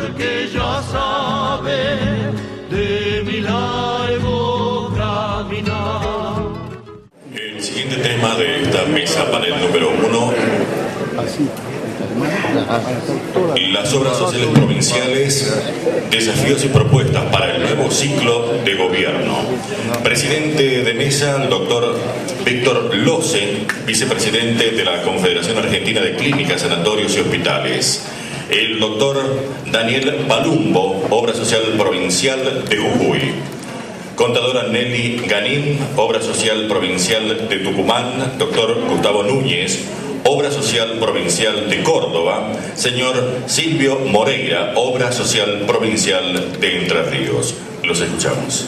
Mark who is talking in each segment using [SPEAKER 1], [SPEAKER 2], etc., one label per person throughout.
[SPEAKER 1] porque ya sabe de mi largo caminar.
[SPEAKER 2] El siguiente tema de esta mesa panel número 1, las obras sociales provinciales, desafíos y propuestas para el nuevo ciclo de gobierno. Presidente de mesa, el doctor Víctor Lose, vicepresidente de la Confederación Argentina de Clínicas, Sanatorios y Hospitales. El doctor Daniel Palumbo, Obra Social Provincial de Jujuy. Contadora Nelly Ganín, Obra Social Provincial de Tucumán. Doctor Gustavo Núñez, Obra Social Provincial de Córdoba. Señor Silvio Moreira, Obra Social Provincial de Entre Ríos. Los escuchamos.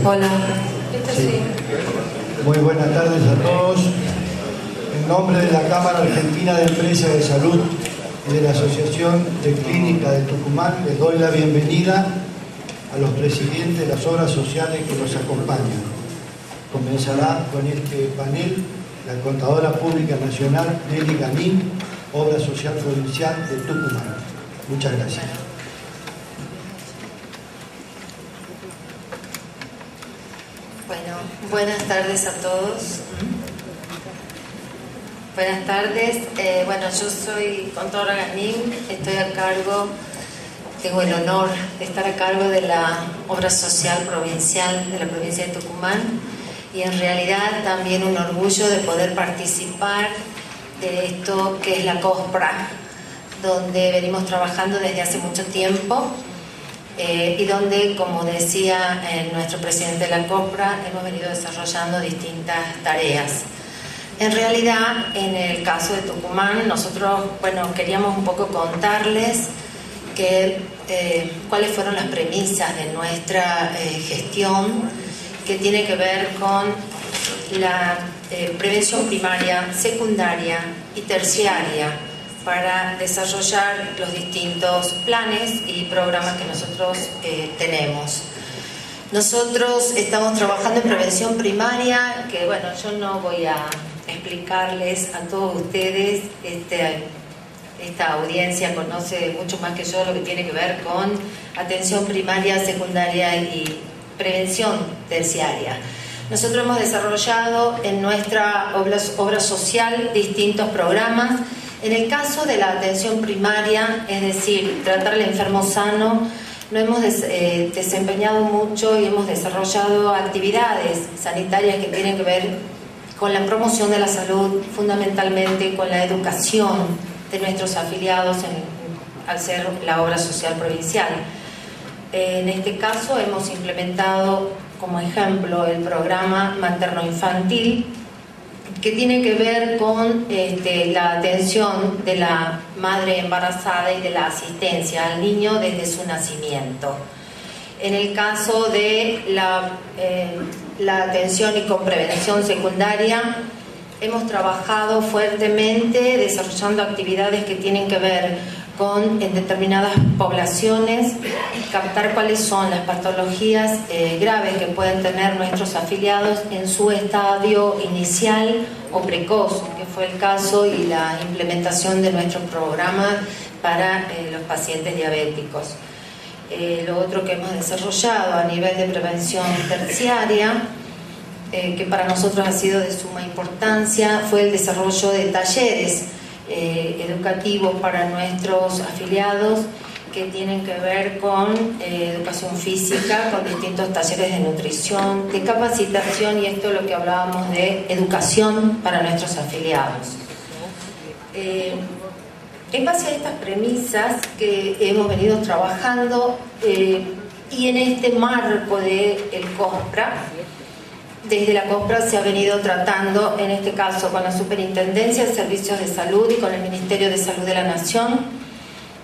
[SPEAKER 3] Hola.
[SPEAKER 4] Sí. Muy buenas tardes a todos. En nombre de la Cámara Argentina de Empresas de Salud y de la Asociación de Clínicas de Tucumán, les doy la bienvenida a los presidentes de las obras sociales que nos acompañan. Comenzará con este panel la Contadora Pública Nacional Nelly Ganín, Obra Social Provincial de Tucumán. Muchas gracias.
[SPEAKER 3] Bueno, buenas tardes a todos. Buenas tardes. Bueno, yo soy contadora Ganín, estoy a cargo, tengo el honor de estar a cargo de la obra social provincial de la provincia de Tucumán y en realidad también un orgullo de poder participar de esto que es la COSPRA, donde venimos trabajando desde hace mucho tiempo. Y donde, como decía nuestro presidente de la COSPRA, hemos venido desarrollando distintas tareas. En realidad, en el caso de Tucumán, nosotros, bueno, queríamos un poco contarles cuáles fueron las premisas de nuestra gestión, que tiene que ver con la prevención primaria, secundaria y terciaria, para desarrollar los distintos planes y programas que nosotros tenemos. Nosotros estamos trabajando en prevención primaria, que bueno, yo no voy a explicarles a todos ustedes, esta audiencia conoce mucho más que yo lo que tiene que ver con atención primaria, secundaria y prevención terciaria. Nosotros hemos desarrollado en nuestra obra social distintos programas. En el caso de la atención primaria, es decir, tratar al enfermo sano, no hemos desempeñado mucho y hemos desarrollado actividades sanitarias que tienen que ver con la promoción de la salud, fundamentalmente con la educación de nuestros afiliados al ser la obra social provincial. En este caso hemos implementado como ejemplo el programa materno-infantil, que tiene que ver con la atención de la madre embarazada y de la asistencia al niño desde su nacimiento. En el caso de la atención y con prevención secundaria, hemos trabajado fuertemente desarrollando actividades que tienen que ver con en determinadas poblaciones, captar cuáles son las patologías graves que pueden tener nuestros afiliados en su estadio inicial o precoz, que fue el caso y la implementación de nuestro programa para los pacientes diabéticos. Lo otro que hemos desarrollado a nivel de prevención terciaria, que para nosotros ha sido de suma importancia, fue el desarrollo de talleres educativos para nuestros afiliados que tienen que ver con educación física, con distintos talleres de nutrición, de capacitación, y esto es lo que hablábamos de educación para nuestros afiliados. En base a estas premisas que hemos venido trabajando y en este marco del COSPRA, desde la COSPRA se ha venido tratando, en este caso con la Superintendencia de Servicios de Salud y con el Ministerio de Salud de la Nación,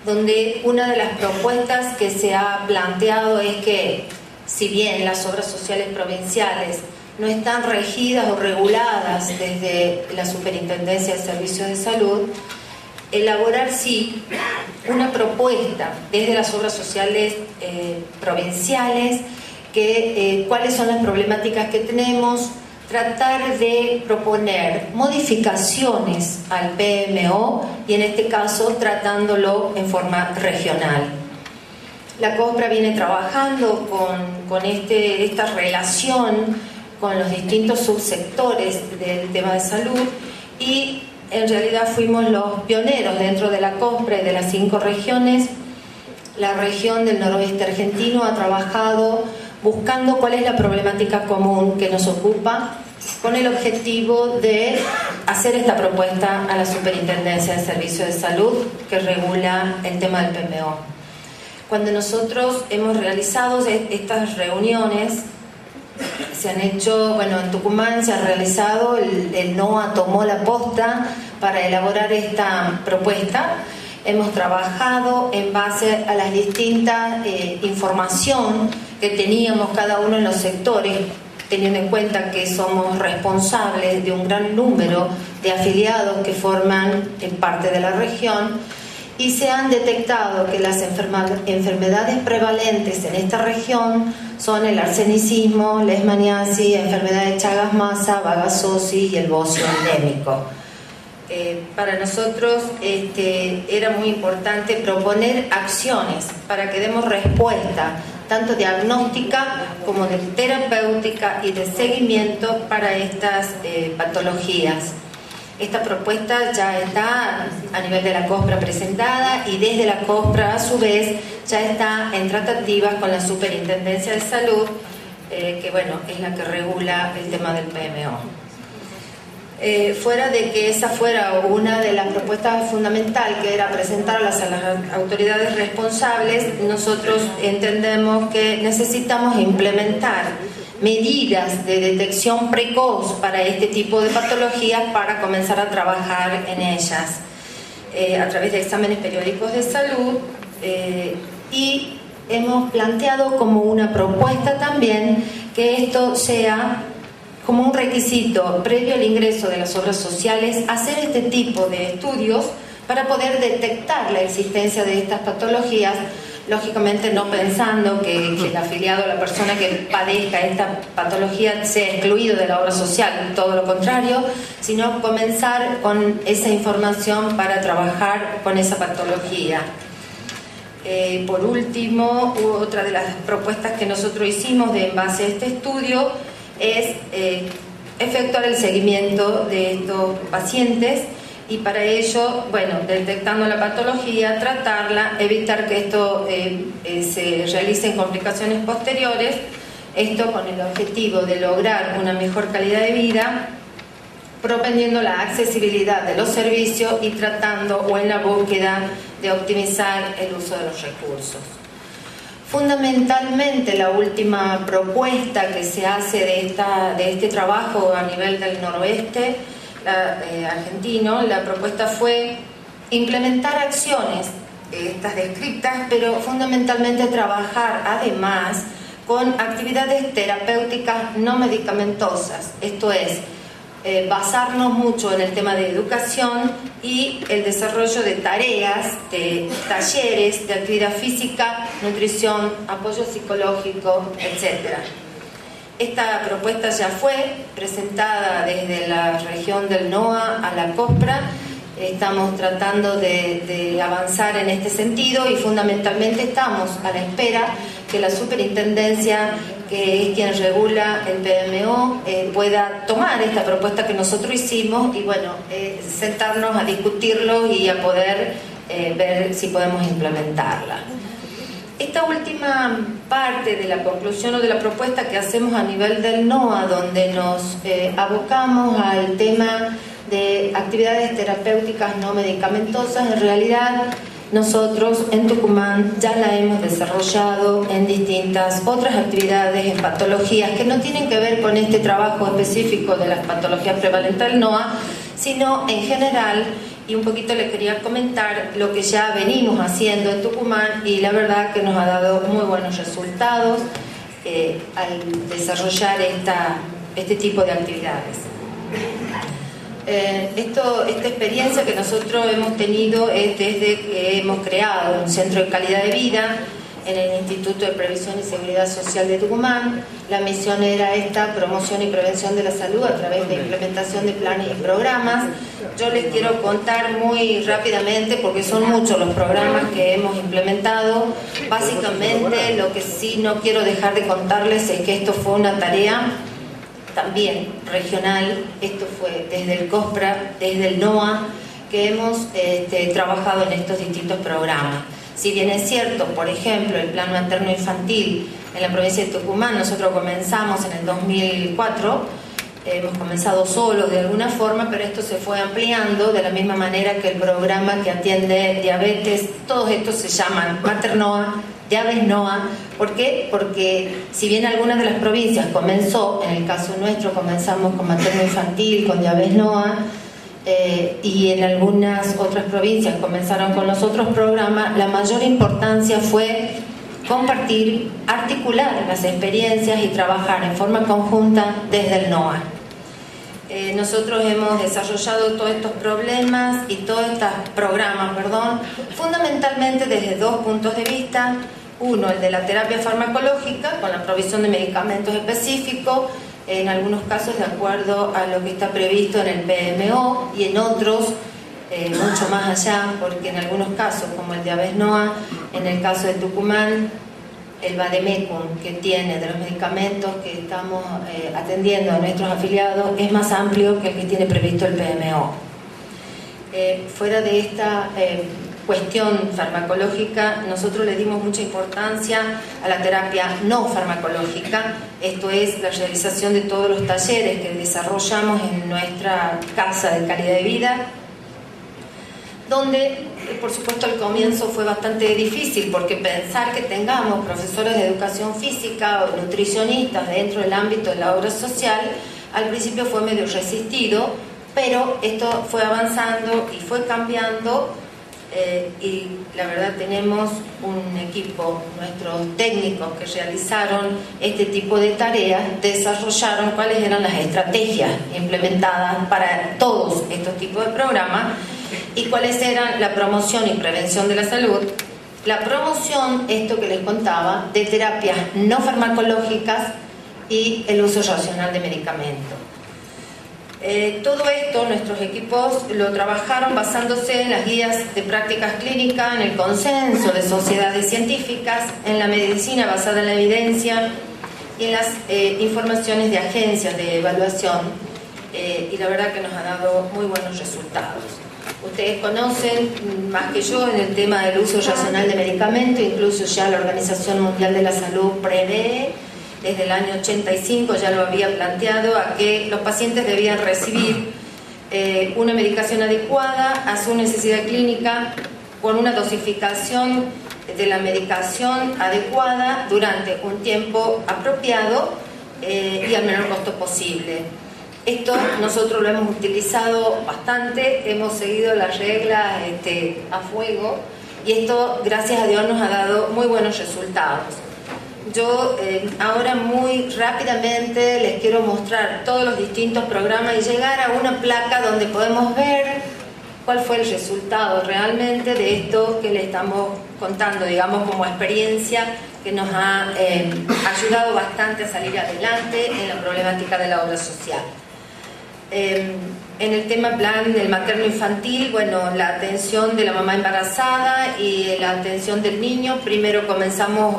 [SPEAKER 3] donde una de las propuestas que se ha planteado es que, si bien las obras sociales provinciales no están regidas o reguladas desde la Superintendencia de Servicios de Salud, elaborar, sí, una propuesta desde las obras sociales provinciales, cuáles son las problemáticas que tenemos, tratar de proponer modificaciones al PMO y en este caso tratándolo en forma regional. La COSPRA viene trabajando con esta relación con los distintos subsectores del tema de salud y en realidad fuimos los pioneros dentro de la COSPRA y de las 5 regiones. La región del noroeste argentino ha trabajado buscando cuál es la problemática común que nos ocupa, con el objetivo de hacer esta propuesta a la Superintendencia de Servicios de Salud que regula el tema del PMO. Cuando nosotros hemos realizado estas reuniones, se han hecho, bueno, en Tucumán se ha realizado, el NOA tomó la posta para elaborar esta propuesta. Hemos trabajado en base a las distintas información que teníamos cada uno en los sectores, teniendo en cuenta que somos responsables de un gran número de afiliados que forman parte de la región, y se han detectado que las enfermedades prevalentes en esta región son el arsenicismo, leishmaniasis, enfermedad de Chagas-Massa, vagasosis y el bocio endémico. Para nosotros era muy importante proponer acciones para que demos respuesta tanto diagnóstica como de terapéutica y de seguimiento para estas patologías. Esta propuesta ya está a nivel de la COSPRA presentada y desde la COSPRA a su vez ya está en tratativas con la Superintendencia de Salud, que bueno, es la que regula el tema del PMO. Fuera de que esa fuera una de las propuestas fundamentales, que era presentarlas a las autoridades responsables, nosotros entendemos que necesitamos implementar medidas de detección precoz para este tipo de patologías para comenzar a trabajar en ellas a través de exámenes periódicos de salud, y hemos planteado como una propuesta también que esto sea como un requisito previo al ingreso de las obras sociales, hacer este tipo de estudios para poder detectar la existencia de estas patologías, lógicamente no pensando que el afiliado, la persona que padezca esta patología sea excluido de la obra social, todo lo contrario, sino comenzar con esa información para trabajar con esa patología. Por último, otra de las propuestas que nosotros hicimos en base a este estudio es efectuar el seguimiento de estos pacientes y para ello, bueno, detectando la patología, tratarla, evitar que esto se realicen complicaciones posteriores, esto con el objetivo de lograr una mejor calidad de vida, propendiendo la accesibilidad de los servicios y tratando o en la búsqueda de optimizar el uso de los recursos. Fundamentalmente la última propuesta que se hace de este trabajo a nivel del noroeste argentino, la propuesta fue implementar acciones, estas descritas, pero fundamentalmente trabajar además con actividades terapéuticas no medicamentosas, esto es, basarnos mucho en el tema de educación y el desarrollo de tareas, de talleres, de actividad física, nutrición, apoyo psicológico, etc. Esta propuesta ya fue presentada desde la región del NOA a la COSPRA. Estamos tratando de avanzar en este sentido y fundamentalmente estamos a la espera que la Superintendencia, que es quien regula el PMO, pueda tomar esta propuesta que nosotros hicimos y bueno, sentarnos a discutirlo y a poder ver si podemos implementarla. Esta última parte de la conclusión o de la propuesta que hacemos a nivel del NOA, donde nos abocamos al tema de actividades terapéuticas no medicamentosas, en realidad nosotros en Tucumán ya la hemos desarrollado en distintas otras actividades, en patologías que no tienen que ver con este trabajo específico de las patologías prevalentes del NOA, sino en general, y un poquito les quería comentar lo que ya venimos haciendo en Tucumán y la verdad que nos ha dado muy buenos resultados al desarrollar este tipo de actividades. Esta experiencia que nosotros hemos tenido es desde que hemos creado un centro de calidad de vida en el Instituto de Previsión y Seguridad Social de Tucumán. La misión era esta: promoción y prevención de la salud a través de implementación de planes y programas. Yo les quiero contar muy rápidamente, porque son muchos los programas que hemos implementado. Básicamente, lo que sí no quiero dejar de contarles es que esto fue una tarea también regional. Esto fue desde el COSPRA, desde el NOA, que hemos trabajado en estos distintos programas. Si bien es cierto, por ejemplo, el plan materno infantil en la provincia de Tucumán, nosotros comenzamos en el 2004, hemos comenzado solos de alguna forma, pero esto se fue ampliando de la misma manera que el programa que atiende diabetes. Todos estos se llaman Maternoa, Diabesnoa. ¿Por qué? Porque si bien algunas de las provincias comenzó, en el caso nuestro comenzamos con materno infantil, con Diabesnoa, y en algunas otras provincias comenzaron con los otros programas, la mayor importancia fue compartir, articular las experiencias y trabajar en forma conjunta desde el NOA. Nosotros hemos desarrollado todos estos problemas y todos estos programas, fundamentalmente desde dos puntos de vista. Uno, el de la terapia farmacológica, con la provisión de medicamentos específicos, en algunos casos de acuerdo a lo que está previsto en el PMO, y en otros mucho más allá, porque en algunos casos, como el Diabesnoa, en el caso de Tucumán, el vademecum que tiene de los medicamentos que estamos atendiendo a nuestros afiliados es más amplio que el que tiene previsto el PMO. Fuera de esta cuestión farmacológica, nosotros le dimos mucha importancia a la terapia no farmacológica. Esto es la realización de todos los talleres que desarrollamos en nuestra casa de calidad de vida, donde por supuesto al comienzo fue bastante difícil, porque pensar que tengamos profesores de educación física o nutricionistas dentro del ámbito de la obra social al principio fue medio resistido, pero esto fue avanzando y fue cambiando. Y la verdad tenemos un equipo, nuestros técnicos que realizaron este tipo de tareas desarrollaron cuáles eran las estrategias implementadas para todos estos tipos de programas y cuáles eran la promoción y prevención de la salud. La promoción, esto que les contaba, de terapias no farmacológicas y el uso racional de medicamentos. Todo esto nuestros equipos lo trabajaron basándose en las guías de prácticas clínicas, en el consenso de sociedades científicas, en la medicina basada en la evidencia y en las informaciones de agencias de evaluación, y la verdad que nos ha dado muy buenos resultados. Ustedes conocen más que yo en el tema del uso racional de medicamentos, incluso ya la Organización Mundial de la Salud prevé, desde el año 85 ya lo había planteado, a que los pacientes debían recibir una medicación adecuada a su necesidad clínica, con una dosificación de la medicación adecuada durante un tiempo apropiado y al menor costo posible. Esto nosotros lo hemos utilizado bastante, hemos seguido las reglas a fuego, y esto, gracias a Dios, nos ha dado muy buenos resultados. Yo ahora muy rápidamente les quiero mostrar todos los distintos programas y llegar a una placa donde podemos ver cuál fue el resultado realmente de esto que le estamos contando, digamos, como experiencia que nos ha ayudado bastante a salir adelante en la problemática de la obra social. En el tema plan del materno infantil, bueno, la atención de la mamá embarazada y la atención del niño. Primero comenzamos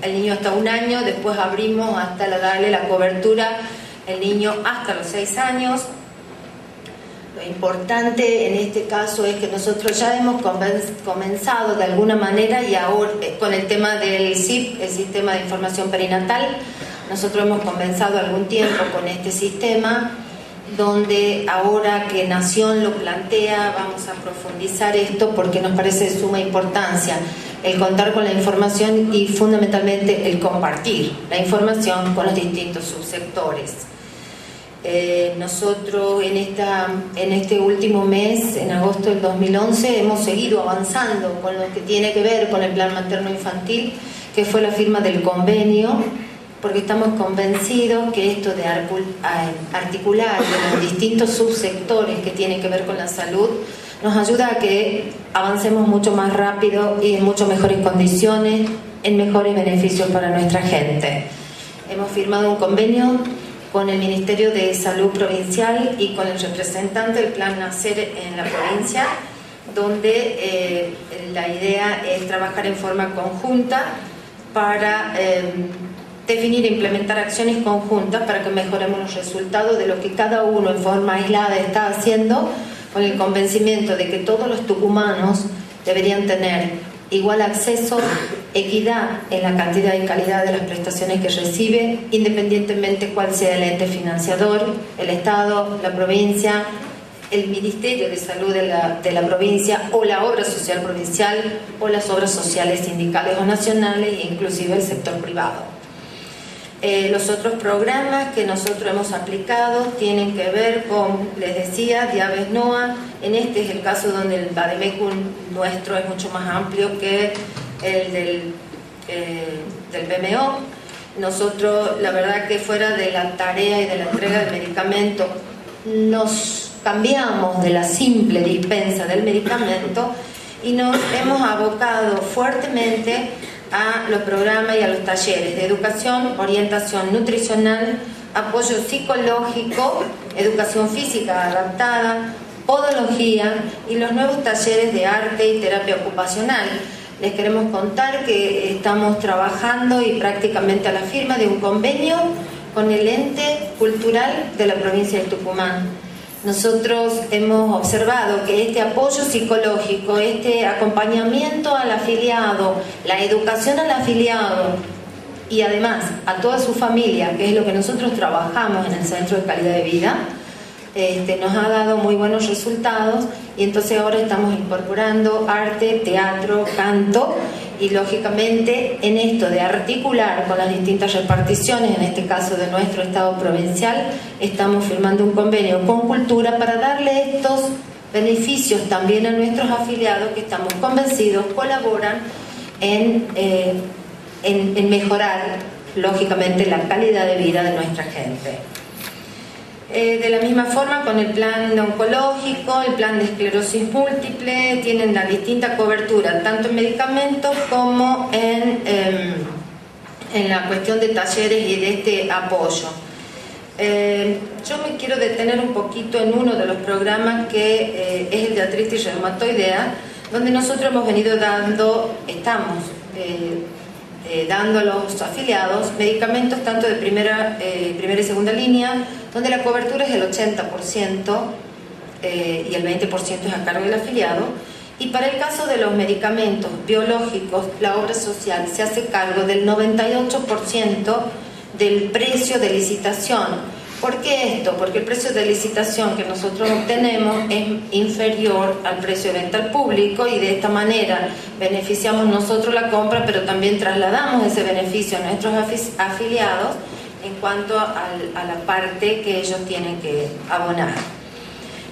[SPEAKER 3] el niño hasta 1 año, después abrimos hasta darle la cobertura el niño hasta los 6 años. Lo importante en este caso es que nosotros ya hemos comenzado de alguna manera, y ahora con el tema del SIP, el Sistema de Información Perinatal, nosotros hemos comenzado algún tiempo con este sistema, donde ahora que Nación lo plantea vamos a profundizar esto porque nos parece de suma importancia el contar con la información y fundamentalmente el compartir la información con los distintos subsectores. Nosotros en este último mes, en agosto del 2011, hemos seguido avanzando con lo que tiene que ver con el plan materno infantil, que fue la firma del convenio porque estamos convencidos que esto de articular los distintos subsectores que tienen que ver con la salud nos ayuda a que avancemos mucho más rápido y en mucho mejores condiciones, en mejores beneficios para nuestra gente. Hemos firmado un convenio con el Ministerio de Salud Provincial y con el representante del Plan Nacer en la provincia, donde la idea es trabajar en forma conjunta para definir e implementar acciones conjuntas para que mejoremos los resultados de lo que cada uno en forma aislada está haciendo, con el convencimiento de que todos los tucumanos deberían tener igual acceso, equidad en la cantidad y calidad de las prestaciones que recibe, independientemente cuál sea el ente financiador, el Estado, la provincia, el Ministerio de Salud de la provincia, o la obra social provincial, o las obras sociales sindicales o nacionales, e inclusive el sector privado. Los otros programas que nosotros hemos aplicado tienen que ver con, les decía, Diabetes NOA. En este es el caso donde el Bademecum nuestro es mucho más amplio que el del BMO. Nosotros, la verdad que fuera de la tarea y de la entrega del medicamento, nos cambiamos de la simple dispensa del medicamento y nos hemos abocado fuertemente a los programas y a los talleres de educación, orientación nutricional, apoyo psicológico, educación física adaptada, podología y los nuevos talleres de arte y terapia ocupacional. Les queremos contar que estamos trabajando y prácticamente a la firma de un convenio con el ente cultural de la provincia de Tucumán. Nosotros hemos observado que este apoyo psicológico, este acompañamiento al afiliado, la educación al afiliado y además a toda su familia, que es lo que nosotros trabajamos en el Centro de Calidad de Vida, nos ha dado muy buenos resultados, y entonces ahora estamos incorporando arte, teatro, canto, y lógicamente en esto de articular con las distintas reparticiones, en este caso de nuestro Estado provincial, estamos firmando un convenio con Cultura para darle estos beneficios también a nuestros afiliados, que estamos convencidos colaboran en mejorar lógicamente la calidad de vida de nuestra gente. De la misma forma, con el plan oncológico, el plan de esclerosis múltiple, tienen la distinta cobertura, tanto en medicamentos como en la cuestión de talleres y de este apoyo. Yo me quiero detener un poquito en uno de los programas que es el de artritis reumatoidea, donde nosotros hemos venido dando a los afiliados medicamentos tanto de primera y segunda línea, donde la cobertura es del 80% y el 20% es a cargo del afiliado. Y para el caso de los medicamentos biológicos, la obra social se hace cargo del 98% del precio de licitación. ¿Por qué esto? Porque el precio de licitación que nosotros obtenemos es inferior al precio de venta al público, y de esta manera beneficiamos nosotros la compra, pero también trasladamos ese beneficio a nuestros afiliados en cuanto a la parte que ellos tienen que abonar.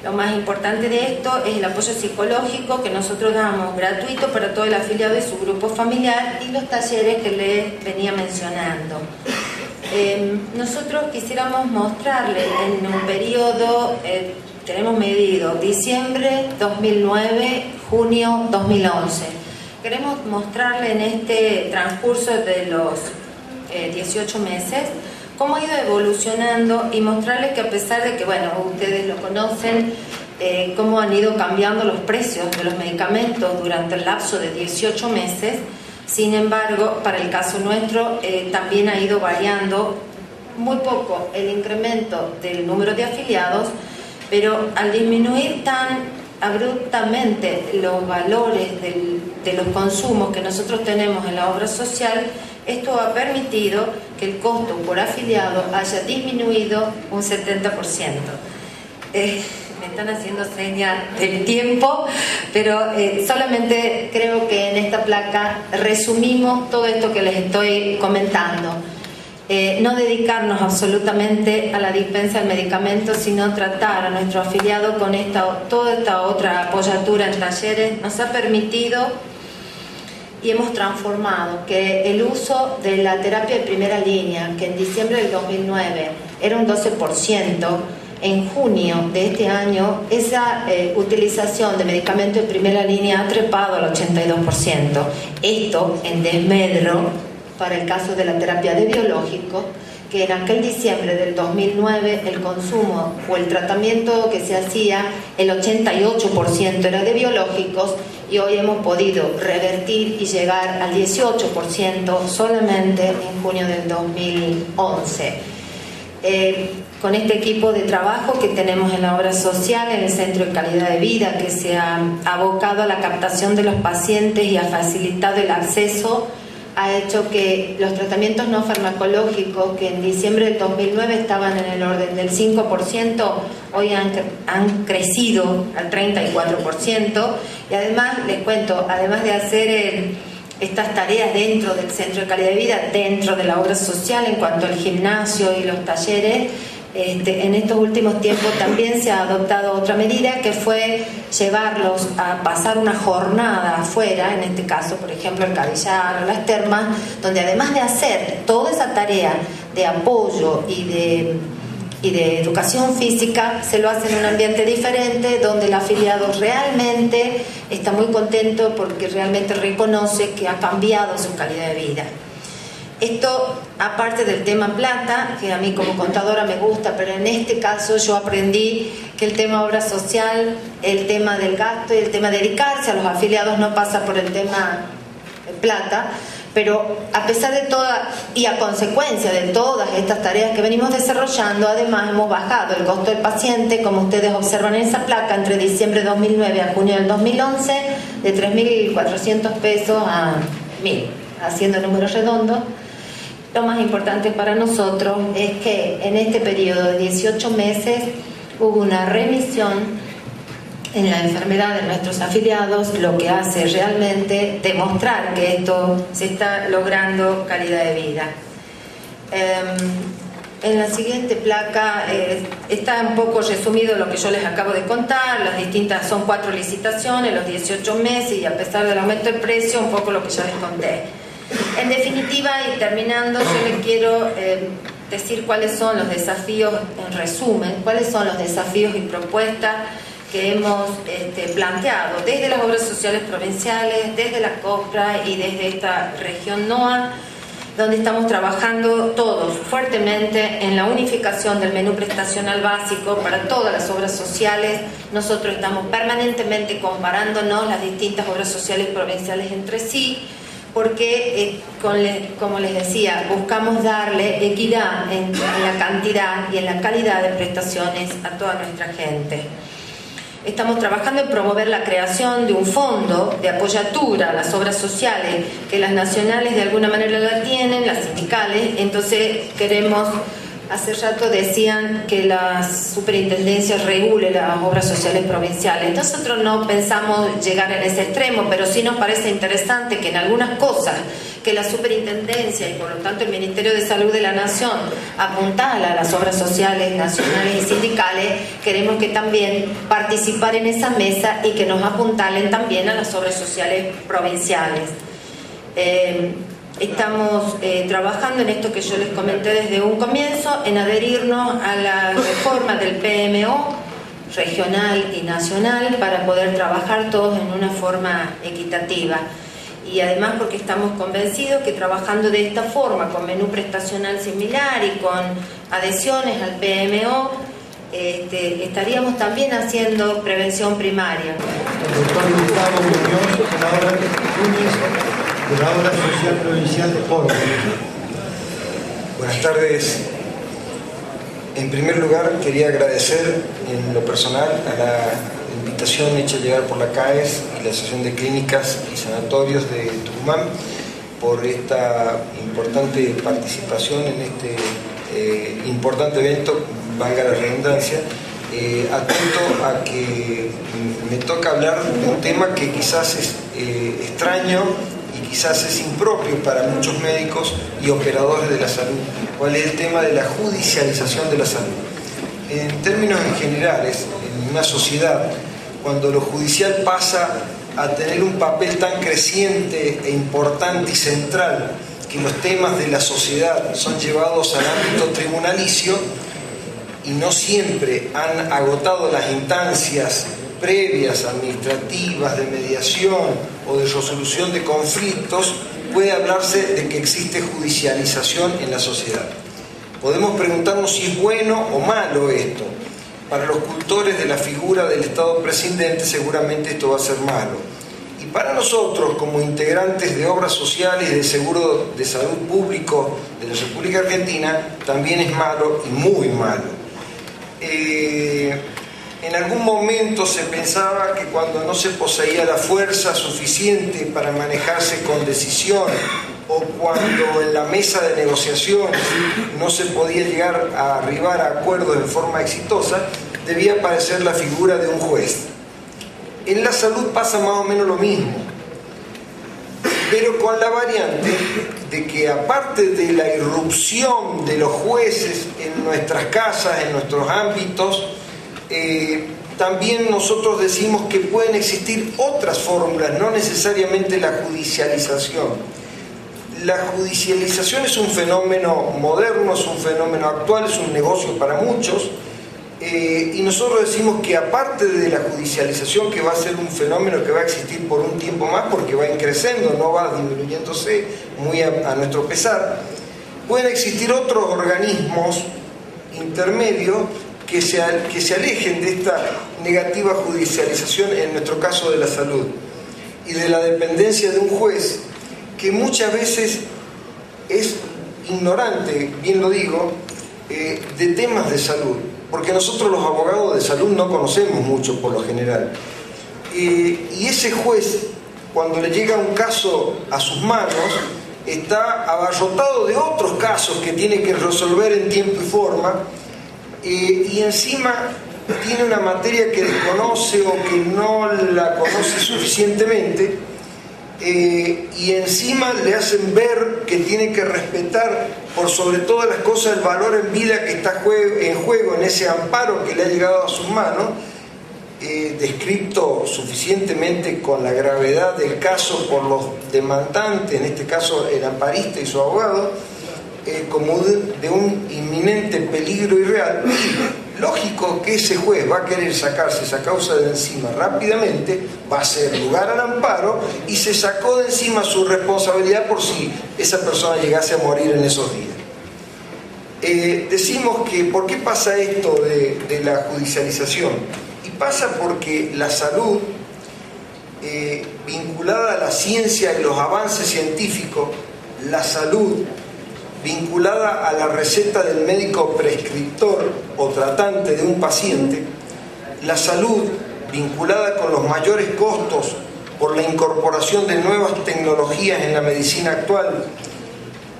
[SPEAKER 3] Lo más importante de esto es el apoyo psicológico que nosotros damos gratuito para todo el afiliado y su grupo familiar, y los talleres que les venía mencionando. Nosotros quisiéramos mostrarles en un periodo, tenemos medido diciembre 2009, junio 2011. Queremos mostrarle en este transcurso de los 18 meses cómo ha ido evolucionando, y mostrarles que a pesar de que, bueno, ustedes lo conocen, cómo han ido cambiando los precios de los medicamentos durante el lapso de 18 meses, sin embargo, para el caso nuestro también ha ido variando muy poco el incremento del número de afiliados, pero al disminuir tan abruptamente los valores de los consumos que nosotros tenemos en la obra social, esto ha permitido que el costo por afiliado haya disminuido un 70%. Me están haciendo señas del tiempo, pero solamente creo que en esta placa resumimos todo esto que les estoy comentando. No dedicarnos absolutamente a la dispensa del medicamento, sino tratar a nuestro afiliado con toda esta otra apoyatura en talleres, nos ha permitido y hemos transformado que el uso de la terapia de primera línea, que en diciembre del 2009 era un 12%, en junio de este año esa utilización de medicamentos de primera línea ha trepado al 82%. Esto en desmedro para el caso de la terapia de biológicos, que en aquel diciembre del 2009 el consumo o el tratamiento que se hacía, el 88% era de biológicos, y hoy hemos podido revertir y llegar al 18% solamente en junio del 2011. Con este equipo de trabajo que tenemos en la obra social, en el Centro de Calidad de Vida, que se ha abocado a la captación de los pacientes y ha facilitado el acceso, ha hecho que los tratamientos no farmacológicos, que en diciembre del 2009 estaban en el orden del 5%, hoy han crecido al 34%. Y además, les cuento, además de hacer estas tareas dentro del Centro de Calidad de Vida, dentro de la obra social, en cuanto al gimnasio y los talleres, en estos últimos tiempos también se ha adoptado otra medida, que fue llevarlos a pasar una jornada afuera, en este caso, por ejemplo, el Cadillar o las termas, donde además de hacer toda esa tarea de apoyo y de educación física, se lo hace en un ambiente diferente, donde el afiliado realmente está muy contento porque realmente reconoce que ha cambiado su calidad de vida. Esto, aparte del tema plata, que a mí como contadora me gusta, pero en este caso yo aprendí que el tema obra social, el tema del gasto y el tema de dedicarse a los afiliados no pasa por el tema plata, pero a pesar de toda y a consecuencia de todas estas tareas que venimos desarrollando, además hemos bajado el costo del paciente, como ustedes observan en esa placa, entre diciembre de 2009 a junio del 2011, de 3.400 pesos a 1.000, haciendo números redondos. Lo más importante para nosotros es que en este periodo de 18 meses hubo una remisión en la enfermedad de nuestros afiliados, lo que hace realmente demostrar que esto se está logrando calidad de vida. En la siguiente placa está un poco resumido lo que yo les acabo de contar. Las distintas, son 4 licitaciones, los 18 meses, y a pesar del aumento del precio, un poco lo que ya les conté. En definitiva, y terminando, yo les quiero decir cuáles son los desafíos, en resumen, cuáles son los desafíos y propuestas que hemos planteado desde las obras sociales provinciales, desde la COPRA y desde esta región NOA, donde estamos trabajando todos fuertemente en la unificación del menú prestacional básico para todas las obras sociales. Nosotros estamos permanentemente comparándonos las distintas obras sociales provinciales entre sí, porque, como les decía, buscamos darle equidad en la cantidad y en la calidad de prestaciones a toda nuestra gente. Estamos trabajando en promover la creación de un fondo de apoyatura a las obras sociales, que las nacionales de alguna manera la tienen, las sindicales. Entonces queremos, hace rato decían que la superintendencia regule las obras sociales provinciales. Nosotros no pensamos llegar en ese extremo, pero sí nos parece interesante que en algunas cosas que la superintendencia y por lo tanto el Ministerio de Salud de la Nación apuntala a las obras sociales nacionales y sindicales, queremos que también participar en esa mesa y que nos apuntalen también a las obras sociales provinciales. Estamos trabajando en esto que yo les comenté desde un comienzo, en adherirnos a la reforma del PMO regional y nacional para poder trabajar todos en una forma equitativa. Y además porque estamos convencidos que trabajando de esta forma, con menú prestacional similar y con adhesiones al PMO, estaríamos también haciendo prevención primaria.
[SPEAKER 4] El doctor Gustavo Muñoz, de la Obra Social Provincial de Córdoba.
[SPEAKER 5] Buenas tardes. En primer lugar, quería agradecer en lo personal a la invitación hecha llegar por la CAES y la Asociación de Clínicas y Sanatorios de Tucumán por esta importante participación en este importante evento, valga la redundancia, atento a que me toca hablar de un tema que quizás es extraño y quizás es impropio para muchos médicos y operadores de la salud, cuál es el tema de la judicialización de la salud. En términos generales, en una sociedad, cuando lo judicial pasa a tener un papel tan creciente e importante y central, que los temas de la sociedad son llevados al ámbito tribunalicio y no siempre han agotado las instancias previas, administrativas, de mediación o de resolución de conflictos, puede hablarse de que existe judicialización en la sociedad. Podemos preguntarnos si es bueno o malo esto. Para los cultores de la figura del Estado presidente seguramente esto va a ser malo. Y para nosotros, como integrantes de obras sociales y de seguro de salud público de la República Argentina, también es malo y muy malo. En algún momento se pensaba que cuando no se poseía la fuerza suficiente para manejarse con decisión, o cuando en la mesa de negociaciones no se podía llegar a arribar a acuerdos en forma exitosa, debía aparecer la figura de un juez. En la salud pasa más o menos lo mismo, pero con la variante de que, aparte de la irrupción de los jueces en nuestras casas, en nuestros ámbitos, también nosotros decimos que pueden existir otras fórmulas, no necesariamente la judicialización. La judicialización es un fenómeno moderno, es un fenómeno actual, es un negocio para muchos, y nosotros decimos que, aparte de la judicialización, que va a ser un fenómeno que va a existir por un tiempo más porque va creciendo, no va disminuyéndose muy a nuestro pesar, pueden existir otros organismos intermedios que se alejen de esta negativa judicialización, en nuestro caso de la salud, y de la dependencia de un juez que muchas veces es ignorante, bien lo digo, de temas de salud, porque nosotros los abogados de salud no conocemos mucho por lo general, y ese juez, cuando le llega un caso a sus manos, está abarrotado de otros casos que tiene que resolver en tiempo y forma, y encima tiene una materia que desconoce o que no la conoce suficientemente, y encima le hacen ver que tiene que respetar por sobre todas las cosas el valor en vida que está en juego en ese amparo que le ha llegado a sus manos, descrito suficientemente con la gravedad del caso por los demandantes, en este caso el amparista y su abogado, como de un inminente peligro irreal. Lógico que ese juez va a querer sacarse esa causa de encima rápidamente, va a hacer lugar al amparo y se sacó de encima su responsabilidad por si esa persona llegase a morir en esos días. Decimos que ¿por qué pasa esto de la judicialización? Y pasa porque la salud, vinculada a la ciencia y los avances científicos, la salud vinculada a la receta del médico prescriptor o tratante de un paciente, la salud vinculada con los mayores costos por la incorporación de nuevas tecnologías en la medicina actual,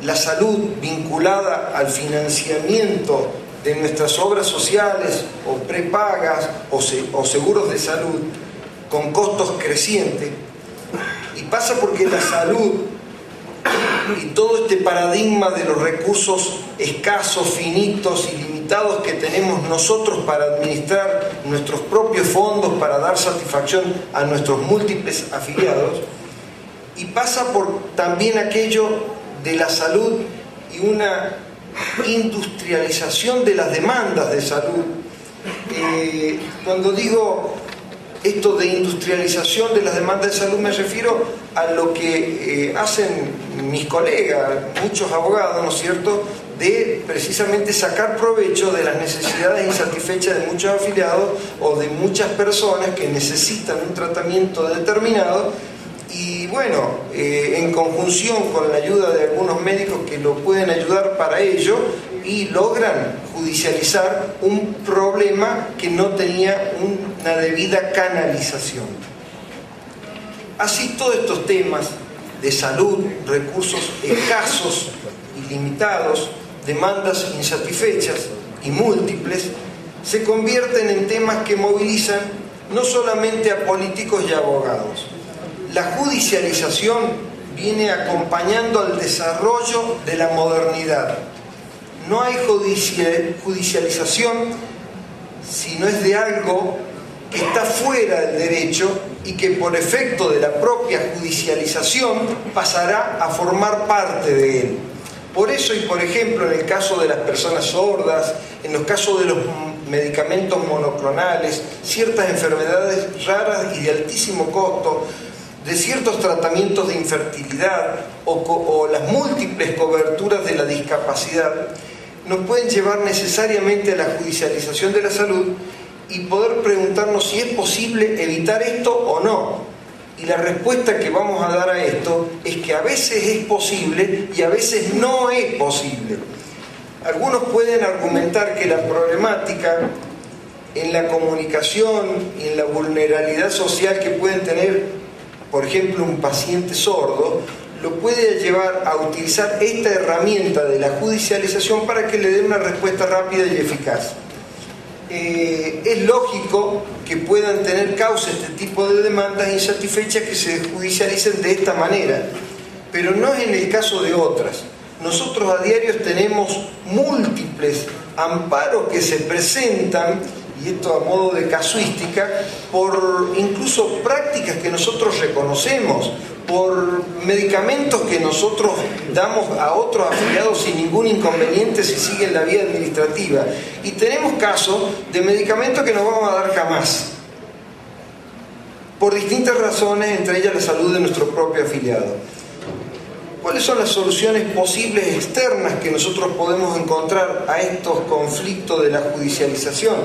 [SPEAKER 5] la salud vinculada al financiamiento de nuestras obras sociales o prepagas o seguros de salud con costos crecientes, y pasa porque la salud y todo este paradigma de los recursos escasos, finitos y limitados que tenemos nosotros para administrar nuestros propios fondos, para dar satisfacción a nuestros múltiples afiliados, y pasa por también aquello de la salud y una industrialización de las demandas de salud. Cuando digo esto de industrialización de las demandas de salud, me refiero a lo que hacen mis colegas, muchos abogados, ¿no es cierto?, de precisamente sacar provecho de las necesidades insatisfechas de muchos afiliados o de muchas personas que necesitan un tratamiento determinado, y bueno, en conjunción con la ayuda de algunos médicos que lo pueden ayudar para ello, y logran judicializar un problema que no tenía una debida canalización. Así, todos estos temas de salud, recursos escasos y limitados, demandas insatisfechas y múltiples, se convierten en temas que movilizan no solamente a políticos y abogados. La judicialización viene acompañando al desarrollo de la modernidad. No hay judicialización si no es de algo que está fuera del derecho y que por efecto de la propia judicialización pasará a formar parte de él. Por eso, y por ejemplo, en el caso de las personas sordas, en los casos de los medicamentos monoclonales, ciertas enfermedades raras y de altísimo costo, de ciertos tratamientos de infertilidad o las múltiples coberturas de la discapacidad, nos pueden llevar necesariamente a la judicialización de la salud y poder preguntarnos si es posible evitar esto o no. Y la respuesta que vamos a dar a esto es que a veces es posible y a veces no es posible. Algunos pueden argumentar que la problemática en la comunicación y en la vulnerabilidad social que pueden tener, por ejemplo, un paciente sordo, lo puede llevar a utilizar esta herramienta de la judicialización para que le dé una respuesta rápida y eficaz. Es lógico que puedan tener causa este tipo de demandas insatisfechas que se judicialicen de esta manera, pero no es en el caso de otras. Nosotros a diario tenemos múltiples amparos que se presentan, y esto a modo de casuística, por incluso prácticas que nosotros reconocemos, por medicamentos que nosotros damos a otros afiliados sin ningún inconveniente si siguen la vía administrativa. Y tenemos casos de medicamentos que no vamos a dar jamás, por distintas razones, entre ellas la salud de nuestro propio afiliado. ¿Cuáles son las soluciones posibles externas que nosotros podemos encontrar a estos conflictos de la judicialización?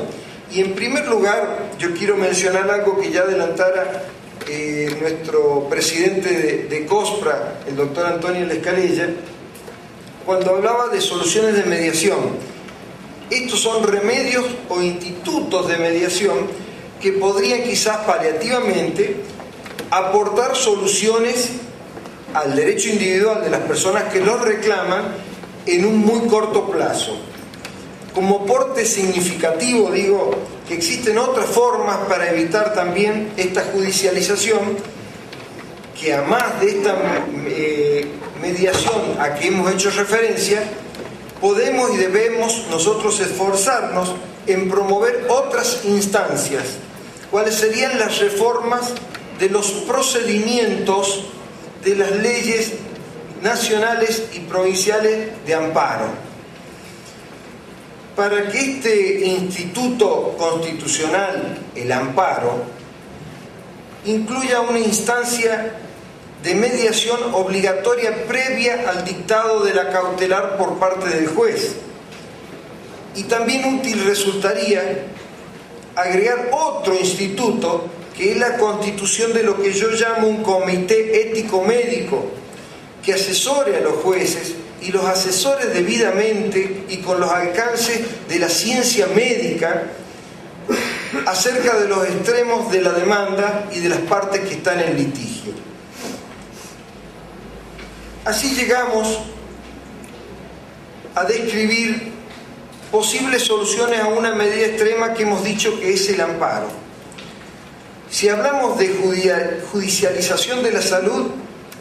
[SPEAKER 5] Y en primer lugar, yo quiero mencionar algo que ya adelantara nuestro presidente de COSPRA, el doctor Antonio Lescalella, cuando hablaba de soluciones de mediación. Estos son remedios o institutos de mediación que podrían quizás paliativamente aportar soluciones al derecho individual de las personas que los reclaman en un muy corto plazo. Como aporte significativo digo que existen otras formas para evitar también esta judicialización, que además de esta mediación a que hemos hecho referencia, podemos y debemos nosotros esforzarnos en promover otras instancias. ¿Cuáles serían las reformas de los procedimientos de las leyes nacionales y provinciales de amparo? Para que este instituto constitucional, el amparo, incluya una instancia de mediación obligatoria previa al dictado de la cautelar por parte del juez. Y también útil resultaría agregar otro instituto, que es la constitución de lo que yo llamo un comité ético médico, que asesore a los jueces y los asesore debidamente y con los alcances de la ciencia médica acerca de los extremos de la demanda y de las partes que están en litigio. Así llegamos a describir posibles soluciones a una medida extrema que hemos dicho que es el amparo. Si hablamos de judicialización de la salud,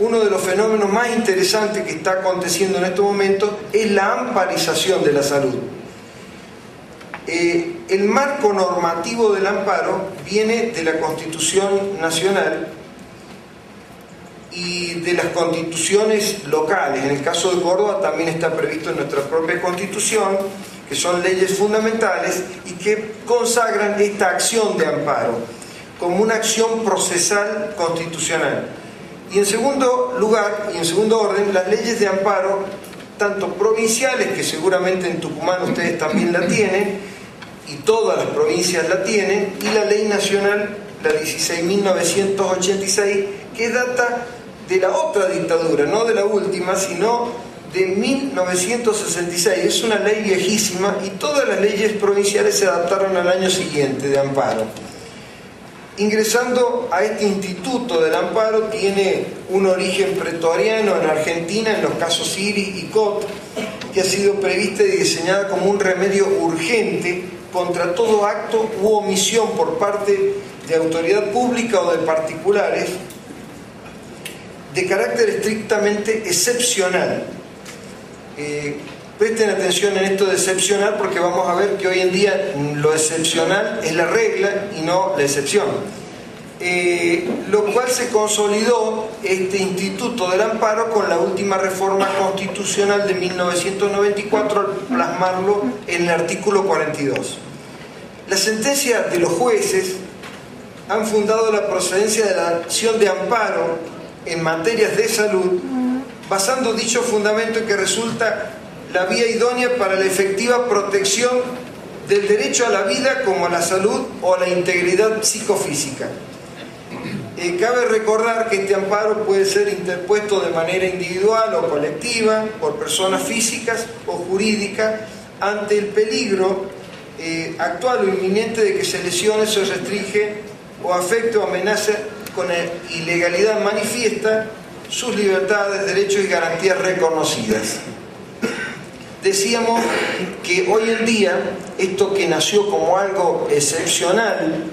[SPEAKER 5] uno de los fenómenos más interesantes que está aconteciendo en estos momentos es la amparización de la salud. El marco normativo del amparo viene de la Constitución Nacional y de las constituciones locales. En el caso de Córdoba también está previsto en nuestra propia Constitución, que son leyes fundamentales y que consagran esta acción de amparo como una acción procesal constitucional. Y en segundo lugar, y en segundo orden, las leyes de amparo, tanto provinciales, que seguramente en Tucumán ustedes también la tienen, y todas las provincias la tienen, y la ley nacional, la 16.986, que data de la otra dictadura, no de la última, sino de 1966. Es una ley viejísima y todas las leyes provinciales se adaptaron al año siguiente de amparo. Ingresando a este instituto del amparo tiene un origen pretoriano en Argentina, en los casos Iris y Cot, que ha sido prevista y diseñada como un remedio urgente contra todo acto u omisión por parte de autoridad pública o de particulares de carácter estrictamente excepcional. Presten atención en esto de excepcional, porque vamos a ver que hoy en día lo excepcional es la regla y no la excepción. Lo cual se consolidó este Instituto del Amparo con la última reforma constitucional de 1994 al plasmarlo en el artículo 42. Las sentencias de los jueces han fundado la procedencia de la acción de amparo en materias de salud, basando dicho fundamento en que resulta la vía idónea para la efectiva protección del derecho a la vida como a la salud o a la integridad psicofísica. Cabe recordar que este amparo puede ser interpuesto de manera individual o colectiva por personas físicas o jurídicas ante el peligro actual o inminente de que se lesione, se restringe o afecte o amenace con ilegalidad manifiesta sus libertades, derechos y garantías reconocidas. Decíamos que hoy en día esto que nació como algo excepcional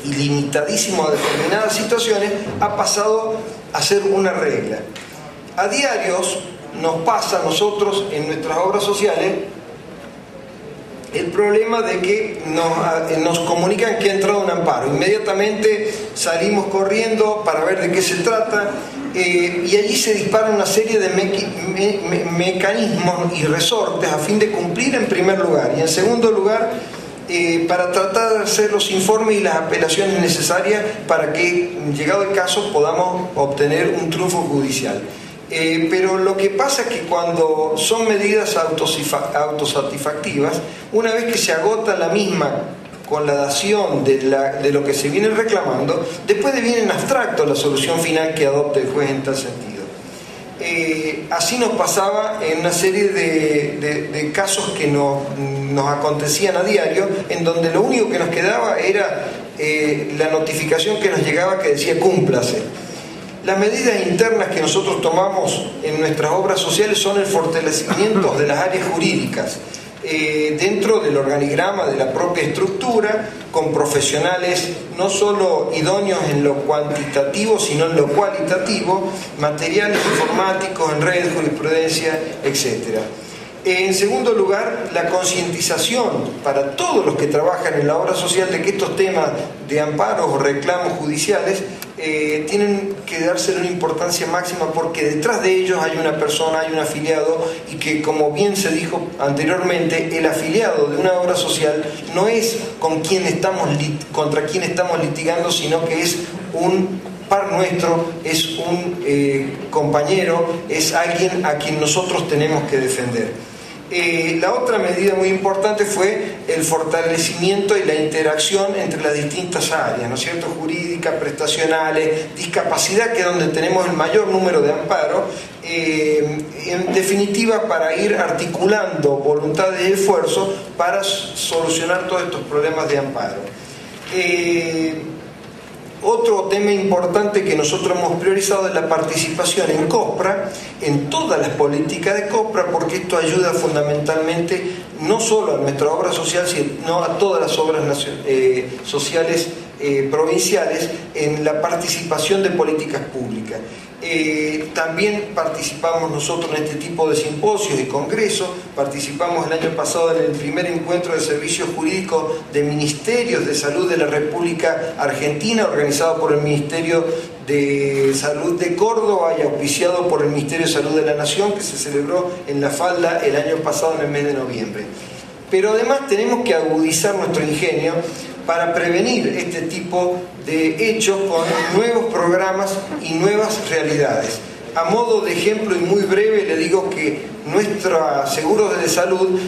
[SPEAKER 5] y limitadísimo a determinadas situaciones ha pasado a ser una regla. A diarios nos pasa a nosotros en nuestras obras sociales el problema de que nos comunican que ha entrado un amparo. Inmediatamente salimos corriendo para ver de qué se trata, y allí se disparan una serie de mecanismos y resortes a fin de cumplir en primer lugar, y en segundo lugar para tratar de hacer los informes y las apelaciones necesarias para que, llegado el caso, podamos obtener un triunfo judicial. Pero lo que pasa es que cuando son medidas autosatisfactivas, una vez que se agota la misma con la dación de lo que se viene reclamando, después viene en abstracto la solución final que adopte el juez en tal sentido. Así nos pasaba en una serie de casos que nos acontecían a diario, en donde lo único que nos quedaba era la notificación que nos llegaba que decía cúmplase. Las medidas internas que nosotros tomamos en nuestras obras sociales son el fortalecimiento de las áreas jurídicas dentro del organigrama de la propia estructura, con profesionales no solo idóneos en lo cuantitativo sino en lo cualitativo, materiales informáticos en red, jurisprudencia, etc. En segundo lugar, la concientización para todos los que trabajan en la obra social de que estos temas de amparos o reclamos judiciales tienen que dársele una importancia máxima, porque detrás de ellos hay una persona, hay un afiliado, y que, como bien se dijo anteriormente, el afiliado de una obra social no es contra quien estamos litigando, sino que es un par nuestro, es un compañero, es alguien a quien nosotros tenemos que defender. La otra medida muy importante fue el fortalecimiento y la interacción entre las distintas áreas, ¿no es cierto?, jurídicas, prestacionales, discapacidad, que es donde tenemos el mayor número de amparos, en definitiva, para ir articulando voluntades y esfuerzos para solucionar todos estos problemas de amparo. Otro tema importante que nosotros hemos priorizado es la participación en COSPRA, en todas las políticas de COSPRA, porque esto ayuda fundamentalmente no solo a nuestra obra social, sino a todas las obras sociales provinciales en la participación de políticas públicas. También participamos nosotros en este tipo de simposios y congresos. Participamos el año pasado en el primer encuentro de servicios jurídicos de ministerios de salud de la República Argentina, organizado por el Ministerio de Salud de Córdoba y auspiciado por el Ministerio de Salud de la Nación, que se celebró en La Falda el año pasado en el mes de noviembre. Pero además tenemos que agudizar nuestro ingenio para prevenir este tipo de hechos con nuevos programas y nuevas realidades. A modo de ejemplo y muy breve, le digo que nuestra Seguros de Salud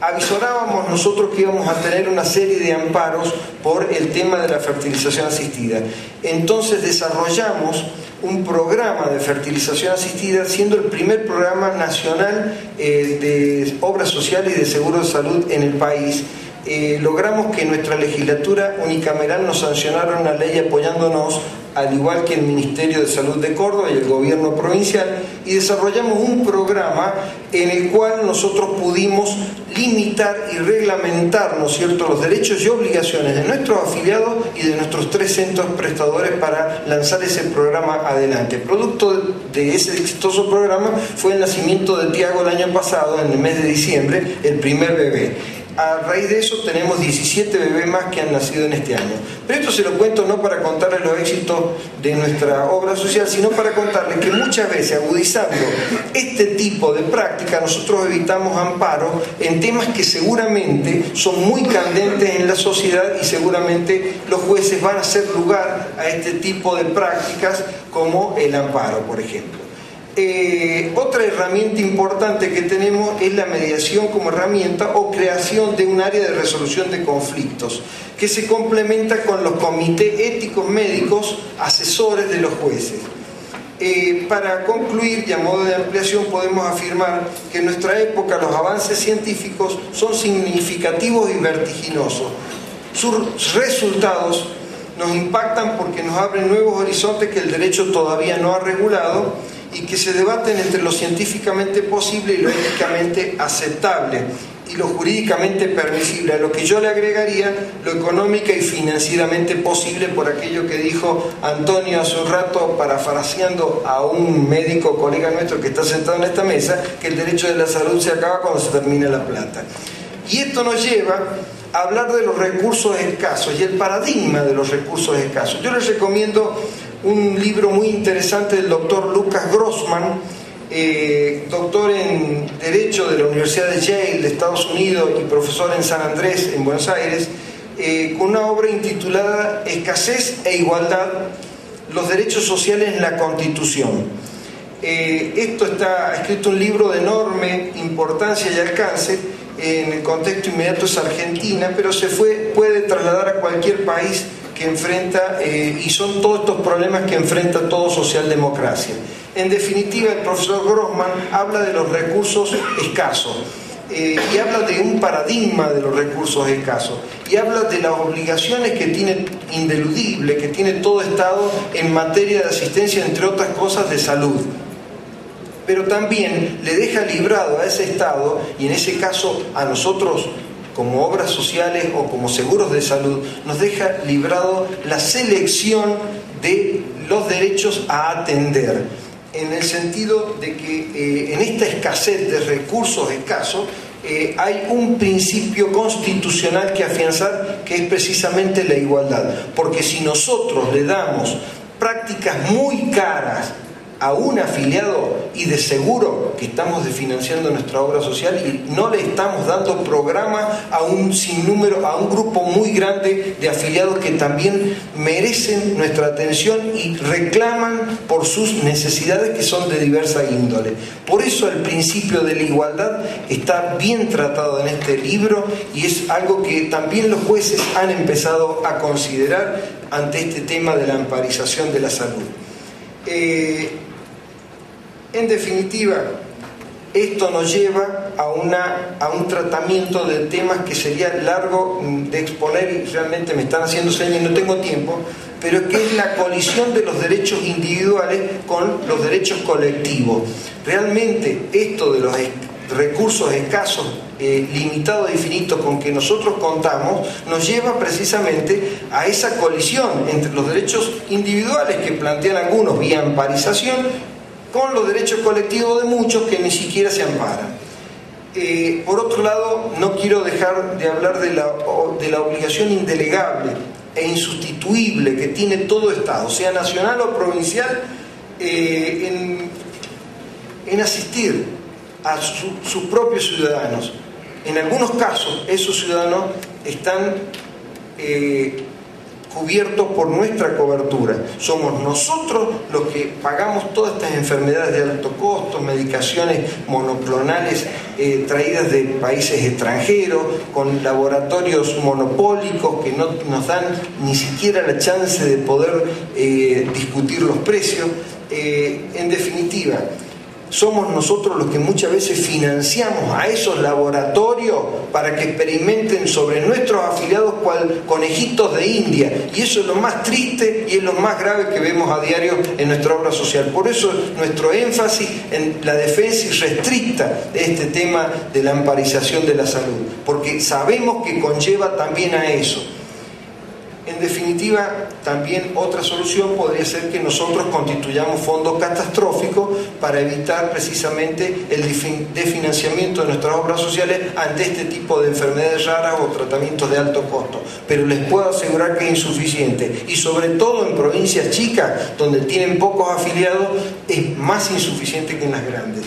[SPEAKER 5] avisorábamos nosotros que íbamos a tener una serie de amparos por el tema de la fertilización asistida. Entonces desarrollamos un programa de fertilización asistida, siendo el primer programa nacional de obras sociales y de seguro de salud en el país, logramos que nuestra legislatura unicameral nos sancionara una ley apoyándonos, al igual que el Ministerio de Salud de Córdoba y el gobierno provincial, y desarrollamos un programa en el cual nosotros pudimos limitar y reglamentar, ¿no es cierto?, los derechos y obligaciones de nuestros afiliados y de nuestros 3 centros prestadores para lanzar ese programa adelante. Producto de ese exitoso programa fue el nacimiento de Tiago el año pasado, en el mes de diciembre, el primer bebé. A raíz de eso tenemos 17 bebés más que han nacido en este año. Pero esto se lo cuento no para contarles los éxitos de nuestra obra social, sino para contarles que muchas veces, agudizando este tipo de práctica, nosotros evitamos amparo en temas que seguramente son muy candentes en la sociedad, y seguramente los jueces van a hacer lugar a este tipo de prácticas, como el amparo, por ejemplo. Otra herramienta importante que tenemos es la mediación como herramienta o creación de un área de resolución de conflictos, que se complementa con los comités éticos médicos asesores de los jueces. Para concluir, y a modo de ampliación, podemos afirmar que en nuestra época los avances científicos son significativos y vertiginosos. Sus resultados nos impactan porque nos abren nuevos horizontes que el derecho todavía no ha regulado, y que se debaten entre lo científicamente posible y lo éticamente aceptable y lo jurídicamente permisible, a lo que yo le agregaría lo económica y financieramente posible, por aquello que dijo Antonio hace un rato, parafraseando a un médico colega nuestro que está sentado en esta mesa, que el derecho de la salud se acaba cuando se termina la plata. Y esto nos lleva a hablar de los recursos escasos y el paradigma de los recursos escasos. Yo les recomiendo un libro muy interesante del doctor Lucas Grossman, doctor en Derecho de la Universidad de Yale de Estados Unidos y profesor en San Andrés, en Buenos Aires, con una obra intitulada Escasez e Igualdad, los derechos sociales en la Constitución. Esto está escrito un libro de enorme importancia y alcance. En el contexto inmediato es Argentina, pero se puede trasladar a cualquier país que enfrenta, y son todos estos problemas que enfrenta toda socialdemocracia. En definitiva, el profesor Grossman habla de los recursos escasos, y habla de un paradigma de los recursos escasos, y habla de las obligaciones que tiene ineludible, que tiene todo Estado en materia de asistencia, entre otras cosas, de salud. Pero también le deja librado a ese Estado, y en ese caso a nosotros como obras sociales o como seguros de salud, nos deja librado la selección de los derechos a atender, en el sentido de que en esta escasez de recursos escasos hay un principio constitucional que afianzar, que es precisamente la igualdad, porque si nosotros le damos prácticas muy caras a un afiliado, y de seguro que estamos desfinanciando nuestra obra social y no le estamos dando programa a un sinnúmero, a un grupo muy grande de afiliados que también merecen nuestra atención y reclaman por sus necesidades, que son de diversa índole. Por eso el principio de la igualdad está bien tratado en este libro, y es algo que también los jueces han empezado a considerar ante este tema de la amparización de la salud. En definitiva, esto nos lleva a un tratamiento de temas que sería largo de exponer, y realmente me están haciendo señas y no tengo tiempo, pero que es la colisión de los derechos individuales con los derechos colectivos. Realmente esto de los recursos escasos, limitados e infinitos con que nosotros contamos, nos lleva precisamente a esa colisión entre los derechos individuales que plantean algunos vía amparización, con los derechos colectivos de muchos que ni siquiera se amparan. Por otro lado, no quiero dejar de hablar de la obligación indelegable e insustituible que tiene todo Estado, sea nacional o provincial, en asistir a sus propios ciudadanos. En algunos casos, esos ciudadanos están cubiertos por nuestra cobertura. Somos nosotros los que pagamos todas estas enfermedades de alto costo, medicaciones monoclonales traídas de países extranjeros, con laboratorios monopólicos que no nos dan ni siquiera la chance de poder discutir los precios. En definitiva, somos nosotros los que muchas veces financiamos a esos laboratorios para que experimenten sobre nuestros afiliados cual conejitos de India, y eso es lo más triste y es lo más grave que vemos a diario en nuestra obra social. Por eso nuestro énfasis en la defensa irrestricta de este tema de la amparización de la salud, porque sabemos que conlleva también a eso. En definitiva, también otra solución podría ser que nosotros constituyamos fondos catastróficos para evitar precisamente el desfinanciamiento de nuestras obras sociales ante este tipo de enfermedades raras o tratamientos de alto costo. Pero les puedo asegurar que es insuficiente, y sobre todo en provincias chicas donde tienen pocos afiliados es más insuficiente que en las grandes.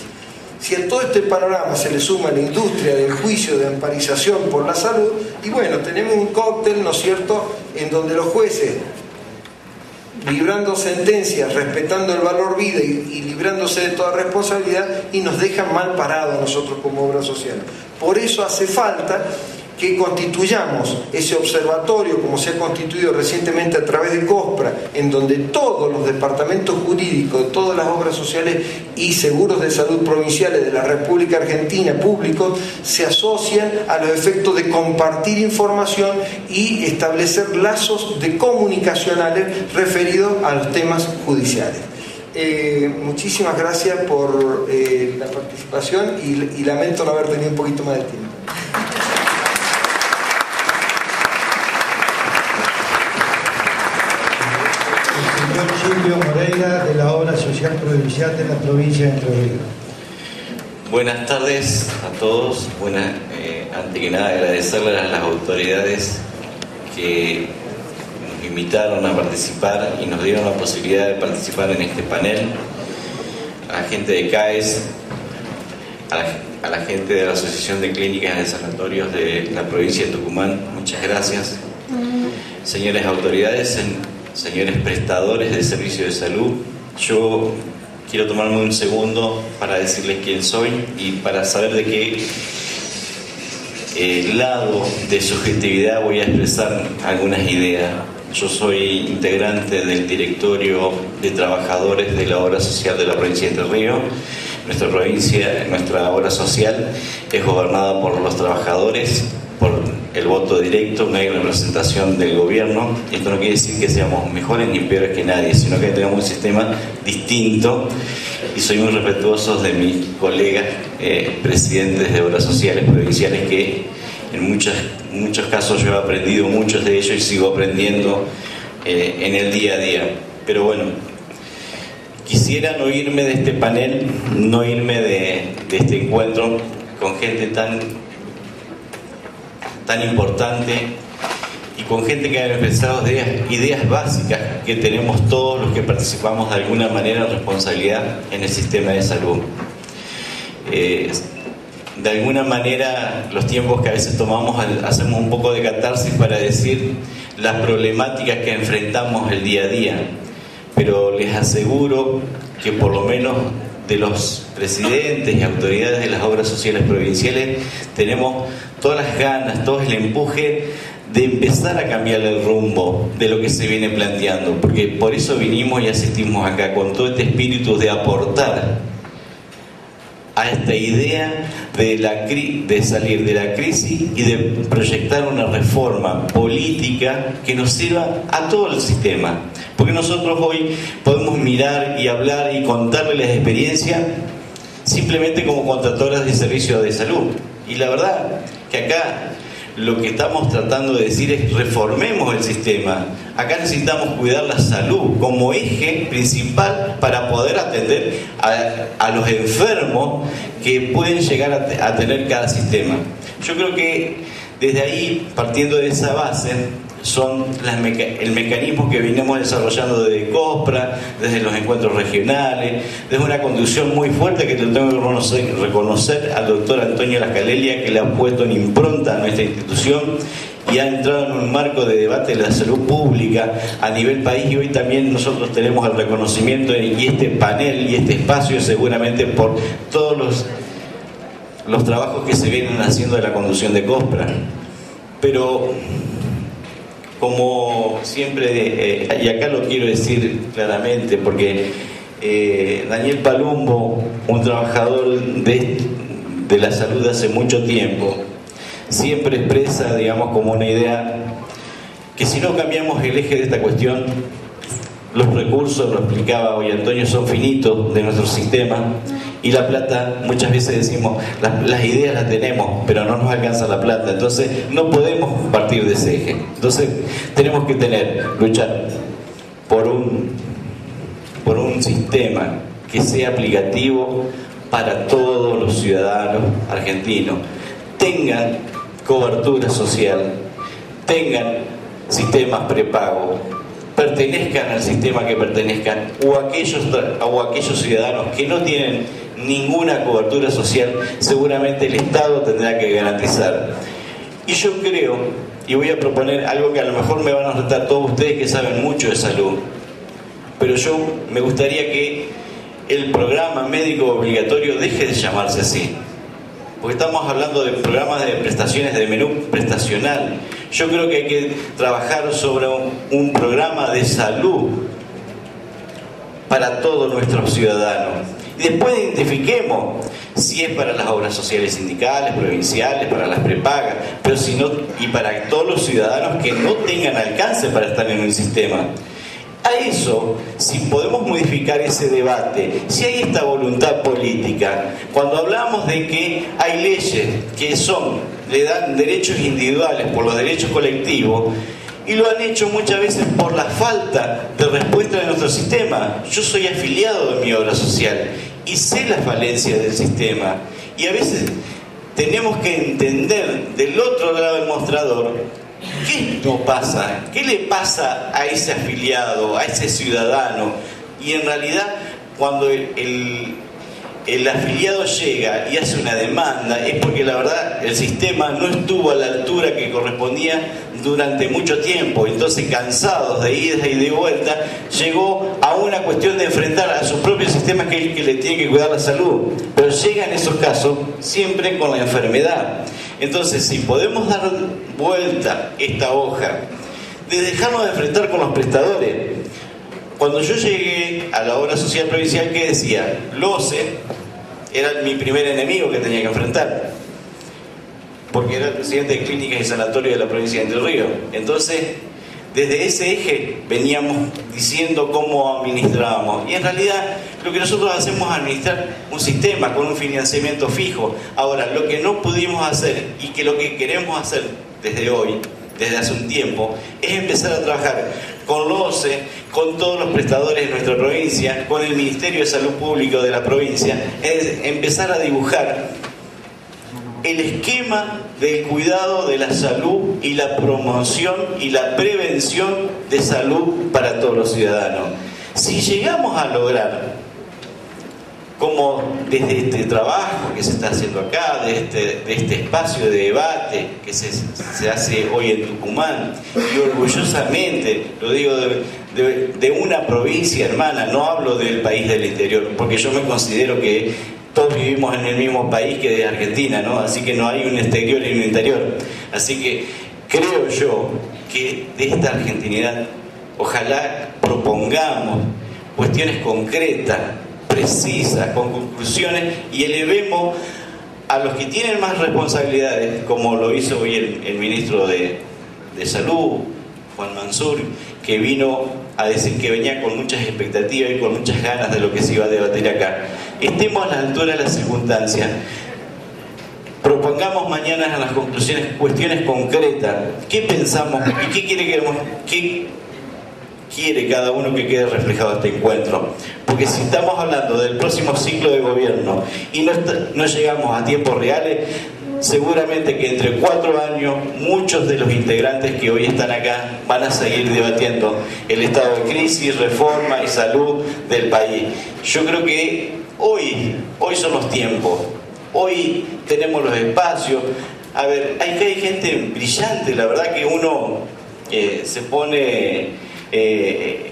[SPEAKER 5] Si a todo este panorama se le suma la industria del juicio de amparización por la salud, y bueno, tenemos un cóctel, ¿no es cierto?, en donde los jueces, librando sentencias, respetando el valor vida y librándose de toda responsabilidad, y nos dejan mal parados nosotros como obra social. Por eso hace falta que constituyamos ese observatorio, como se ha constituido recientemente a través de COSPRA, en donde todos los departamentos jurídicos de todas las obras sociales y seguros de salud provinciales de la República Argentina públicos se asocian a los efectos de compartir información y establecer lazos de comunicacionales referidos a los temas judiciales. Muchísimas gracias por la participación y lamento no haber tenido un poquito más de tiempo.
[SPEAKER 4] Silvio Moreira, de la Obra Social Provincial de la provincia de Entre Ríos.
[SPEAKER 6] Buenas tardes a todos. Antes que nada agradecerles a las autoridades que nos invitaron a participar y nos dieron la posibilidad de participar en este panel, a la gente de CAES, a la gente de la Asociación de Clínicas de Sanatorios de la provincia de Tucumán. Muchas gracias. Señores autoridades, señores prestadores de servicio de salud, yo quiero tomarme un segundo para decirles quién soy y para saber de qué lado de subjetividad voy a expresar algunas ideas. Yo soy integrante del directorio de trabajadores de la obra social de la provincia de Entre Ríos. Nuestra obra social es gobernada por los trabajadores, por el voto directo, no hay representación del gobierno. Esto no quiere decir que seamos mejores ni peores que nadie, sino que tenemos un sistema distinto, y soy muy respetuoso de mis colegas presidentes de obras sociales provinciales, que en muchos casos yo he aprendido muchos de ellos y sigo aprendiendo en el día a día. Pero bueno, quisiera no irme de este panel, no irme de este encuentro con gente tan importante y con gente que ha expresado ideas básicas que tenemos todos los que participamos de alguna manera en responsabilidad en el sistema de salud. De alguna manera, los tiempos que a veces tomamos, hacemos un poco de catarsis para decir las problemáticas que enfrentamos el día a día, pero les aseguro que por lo menos de los presidentes y autoridades de las obras sociales provinciales tenemos todas las ganas, todo el empuje de empezar a cambiar el rumbo de lo que se viene planteando, porque por eso vinimos y asistimos acá, con todo este espíritu de aportar a esta idea de salir de la crisis y de proyectar una reforma política que nos sirva a todo el sistema. Porque nosotros hoy podemos mirar y hablar y contarles las experiencias simplemente como contratadoras de servicios de salud. Y la verdad que acá lo que estamos tratando de decir es: reformemos el sistema. Acá necesitamos cuidar la salud como eje principal para poder atender a los enfermos que pueden llegar a tener cada sistema. Yo creo que desde ahí, partiendo de esa base, son el mecanismo que venimos desarrollando desde COSPRA, desde los encuentros regionales, desde una conducción muy fuerte que tengo que reconocer al doctor Antonio Lascalelia, que le ha puesto en impronta a nuestra institución y ha entrado en un marco de debate de la salud pública a nivel país, y hoy también nosotros tenemos el reconocimiento y este panel y este espacio seguramente por todos los trabajos que se vienen haciendo de la conducción de COSPRA. Pero como siempre, y acá lo quiero decir claramente porque Daniel Palumbo, un trabajador de la salud hace mucho tiempo, siempre expresa, digamos, como una idea que si no cambiamos el eje de esta cuestión, los recursos, lo explicaba hoy Antonio, son finitos de nuestro sistema, y la plata, muchas veces decimos, las ideas las tenemos, pero no nos alcanza la plata, entonces no podemos partir de ese eje. Entonces tenemos que luchar por un sistema que sea aplicativo para todos los ciudadanos argentinos, tengan cobertura social, tengan sistemas prepago, pertenezcan al sistema que pertenezcan, o aquellos ciudadanos que no tienen ninguna cobertura social, seguramente el Estado tendrá que garantizar. Y yo creo, y voy a proponer algo que a lo mejor me van a retar todos ustedes que saben mucho de salud, pero yo me gustaría que el programa médico obligatorio deje de llamarse así, porque estamos hablando de programas de prestaciones de menú prestacional. Yo creo que hay que trabajar sobre un programa de salud para todos nuestros ciudadanos. Y después identifiquemos si es para las obras sociales sindicales, provinciales, para las prepagas, pero si no, y para todos los ciudadanos que no tengan alcance para estar en un sistema. A eso, si podemos modificar ese debate, si hay esta voluntad política, cuando hablamos de que hay leyes que le dan derechos individuales por los derechos colectivos, y lo han hecho muchas veces por la falta de respuesta de nuestro sistema. Yo soy afiliado de mi obra social y sé las falencias del sistema, y a veces tenemos que entender del otro lado del mostrador qué no pasa, qué le pasa a ese afiliado, a ese ciudadano. Y en realidad cuando el afiliado llega y hace una demanda es porque la verdad el sistema no estuvo a la altura que correspondía durante mucho tiempo. Entonces, cansados de ida y de vuelta, llegó a una cuestión de enfrentar a su propio sistema, que es el que le tiene que cuidar la salud. Pero llega en esos casos siempre con la enfermedad. Entonces, si podemos dar vuelta esta hoja de dejarnos de enfrentar con los prestadores. Cuando yo llegué a la obra social provincial, ¿qué decía? LOCE era mi primer enemigo que tenía que enfrentar, porque era el presidente de clínicas y sanatorios de la provincia de Entre Ríos. Entonces, desde ese eje veníamos diciendo cómo administrábamos, y en realidad lo que nosotros hacemos es administrar un sistema con un financiamiento fijo. Ahora, lo que no pudimos hacer y que lo que queremos hacer desde hoy, desde hace un tiempo, es empezar a trabajar con LOCE, con todos los prestadores de nuestra provincia, con el Ministerio de Salud Pública de la provincia, es empezar a dibujar el esquema del cuidado de la salud y la promoción y la prevención de salud para todos los ciudadanos. Si llegamos a lograr, como desde este trabajo que se está haciendo acá, de este espacio de debate que se hace hoy en Tucumán, y orgullosamente, lo digo de una provincia hermana, no hablo del país del interior, porque yo me considero que todos vivimos en el mismo país que de Argentina, ¿no? Así que no hay un exterior y un interior. Así que creo yo que de esta argentinidad ojalá propongamos cuestiones concretas, precisas, con conclusiones, y elevemos a los que tienen más responsabilidades, como lo hizo hoy el ministro de Salud, Juan Mansur, que vino a decir que venía con muchas expectativas y con muchas ganas de lo que se iba a debatir acá. Estemos a la altura de las circunstancias, propongamos mañana en las conclusiones cuestiones concretas, qué pensamos y qué quiere cada uno que quede reflejado este encuentro. Porque si estamos hablando del próximo ciclo de gobierno y no llegamos a tiempos reales, seguramente que entre 4 años muchos de los integrantes que hoy están acá van a seguir debatiendo el estado de crisis, reforma y salud del país. Yo creo que hoy son los tiempos, hoy tenemos los espacios. A ver, hay gente brillante, la verdad que uno se pone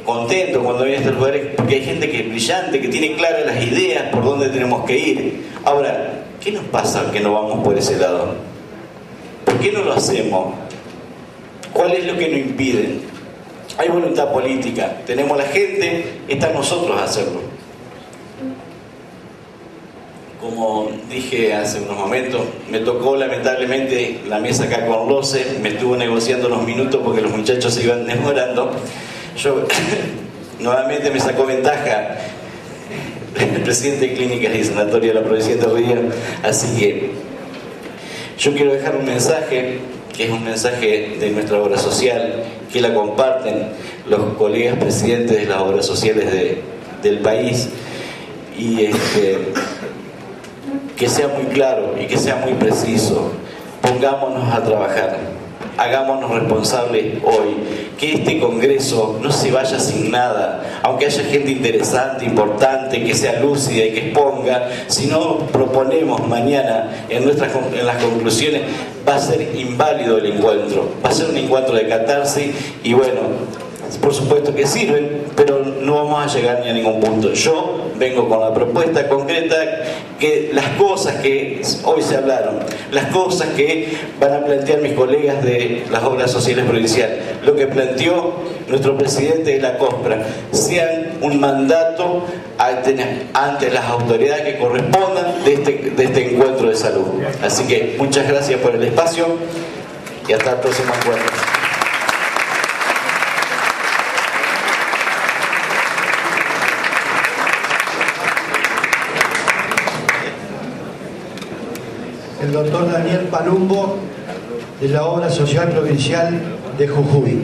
[SPEAKER 6] contento cuando viene a estos lugares, porque hay gente que es brillante, que tiene claras las ideas por dónde tenemos que ir. Ahora, ¿qué nos pasa que no vamos por ese lado? ¿Por qué no lo hacemos? ¿Cuál es lo que nos impide? Hay voluntad política, tenemos la gente, está en nosotros hacerlo. Como dije hace unos momentos, me tocó lamentablemente la mesa acá con Lose, me estuvo negociando unos minutos porque los muchachos se iban demorando. Yo nuevamente me sacó ventaja el presidente de Clínicas y Sanatorio de la provincia de Entre Ríos, así que yo quiero dejar un mensaje, que es un mensaje de nuestra obra social, que la comparten los colegas presidentes de las obras sociales del país, y que sea muy claro y que sea muy preciso. Pongámonos a trabajar, hagámonos responsables hoy, que este congreso no se vaya sin nada, aunque haya gente interesante, importante, que sea lúcida y que exponga. Si no proponemos mañana en las conclusiones, va a ser inválido el encuentro, va a ser un encuentro de catarsis, y bueno, por supuesto que sirven, pero no vamos a llegar ni a ningún punto. Yo vengo con la propuesta concreta, que las cosas que hoy se hablaron, las cosas que van a plantear mis colegas de las obras sociales provinciales, lo que planteó nuestro presidente de la COSPRA, sean un mandato ante las autoridades que correspondan de este encuentro de salud. Así que muchas gracias por el espacio y hasta el próximo encuentro.
[SPEAKER 4] El doctor Daniel Palumbo, de la Obra Social Provincial de Jujuy.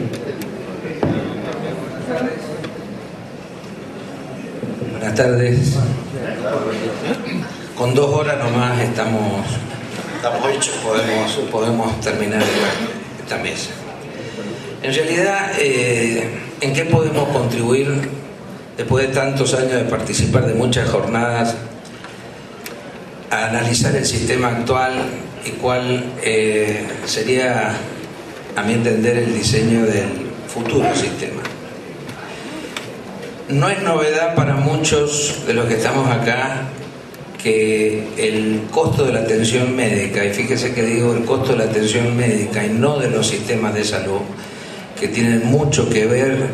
[SPEAKER 7] Buenas tardes. Con 2 horas nomás estamos hechos, podemos terminar esta mesa. En realidad, ¿en qué podemos contribuir después de tantos años de participar de muchas jornadas a analizar el sistema actual y cuál sería, a mi entender, el diseño del futuro sistema? No es novedad para muchos de los que estamos acá que el costo de la atención médica, y fíjese que digo el costo de la atención médica y no de los sistemas de salud, que tienen mucho que ver,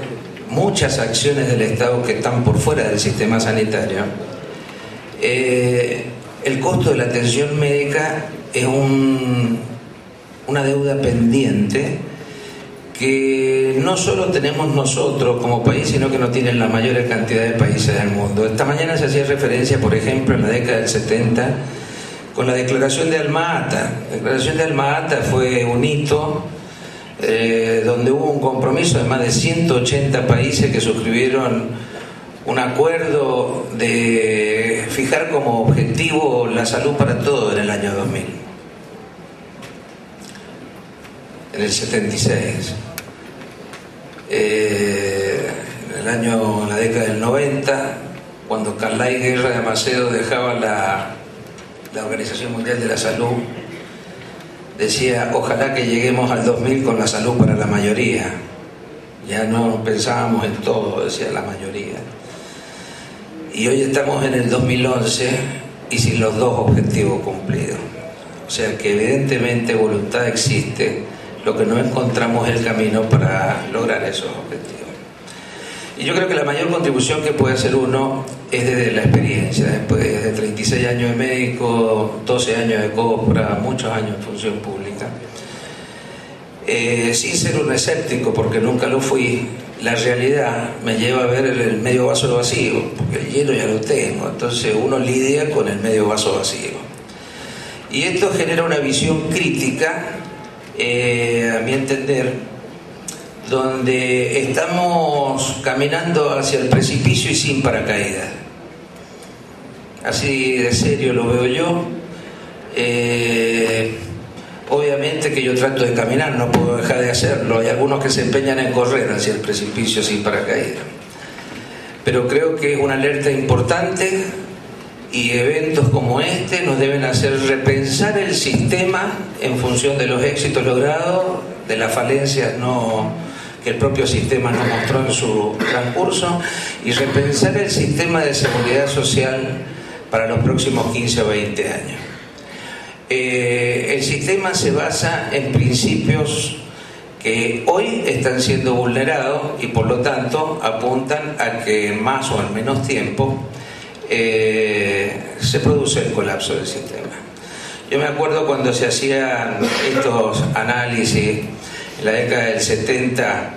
[SPEAKER 7] muchas acciones del Estado que están por fuera del sistema sanitario, el costo de la atención médica es una deuda pendiente que no solo tenemos nosotros como país, sino que no tienen la mayor cantidad de países del mundo. Esta mañana se hacía referencia, por ejemplo, en la década del 70, con la Declaración de Alma-Ata. La Declaración de Alma-Ata fue un hito donde hubo un compromiso de más de 180 países que suscribieron un acuerdo de fijar como objetivo la salud para todos en el año 2000. En el 76. En la década del 90, cuando Carlay Guerra de Macedo dejaba la Organización Mundial de la Salud, decía: ojalá que lleguemos al 2000 con la salud para la mayoría. Ya no pensábamos en todo, decía la mayoría. Y hoy estamos en el 2011 y sin los 2 objetivos cumplidos. O sea que evidentemente voluntad existe, lo que no encontramos es el camino para lograr esos objetivos. Y yo creo que la mayor contribución que puede hacer uno es desde la experiencia, después de 36 años de médico, 12 años de COSPRA, muchos años en función pública. Sin ser un escéptico, porque nunca lo fui, la realidad me lleva a ver el medio vaso vacío, porque el lleno ya lo tengo, entonces uno lidia con el medio vaso vacío. Y esto genera una visión crítica, a mi entender, donde estamos caminando hacia el precipicio y sin paracaídas. Así de serio lo veo yo. Obviamente que yo trato de caminar, no puedo dejar de hacerlo. Hay algunos que se empeñan en correr hacia el precipicio sin paracaídas. Pero creo que es una alerta importante, y eventos como este nos deben hacer repensar el sistema en función de los éxitos logrados, de las falencias que el propio sistema nos mostró en su transcurso, y repensar el sistema de seguridad social para los próximos 15 o 20 años. El sistema se basa en principios que hoy están siendo vulnerados y por lo tanto apuntan a que más o en menos tiempo se produce el colapso del sistema. Yo me acuerdo cuando se hacían estos análisis en la década del 70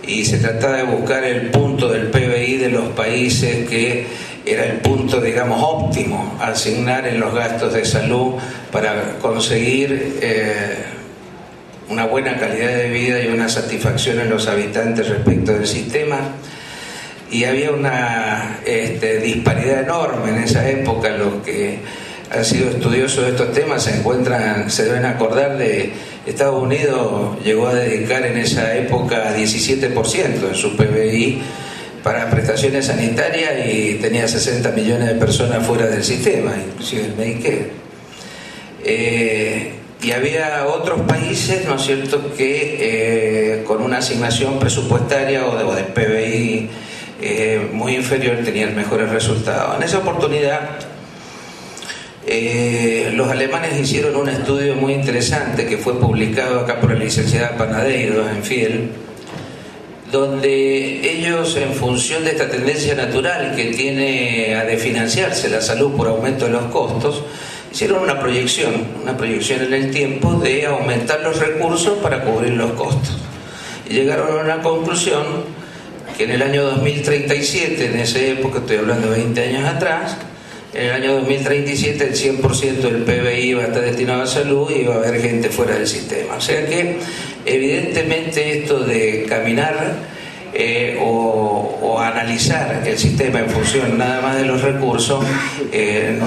[SPEAKER 7] y se trataba de buscar el punto del PBI de los países que era el punto, digamos, óptimo a asignar en los gastos de salud para conseguir una buena calidad de vida y una satisfacción en los habitantes respecto del sistema. Y había una disparidad enorme en esa época. Los que han sido estudiosos de estos temas se deben acordar de Estados Unidos llegó a dedicar en esa época 17% de su PBI para prestaciones sanitarias y tenía 60 millones de personas fuera del sistema, inclusive el Medicare. Y había otros países, ¿no es cierto?, que con una asignación presupuestaria o de PBI muy inferior tenían mejores resultados. En esa oportunidad los alemanes hicieron un estudio muy interesante que fue publicado acá por la licenciada Panadeiro en Fiel, donde ellos, en función de esta tendencia natural que tiene a desfinanciarse la salud por aumento de los costos, hicieron una proyección en el tiempo de aumentar los recursos para cubrir los costos. Y llegaron a una conclusión que en el año 2037, en esa época, estoy hablando de 20 años atrás, en el año 2037 el 100% del PBI iba a estar destinado a salud y iba a haber gente fuera del sistema. O sea que evidentemente esto de caminar o analizar el sistema en función nada más de los recursos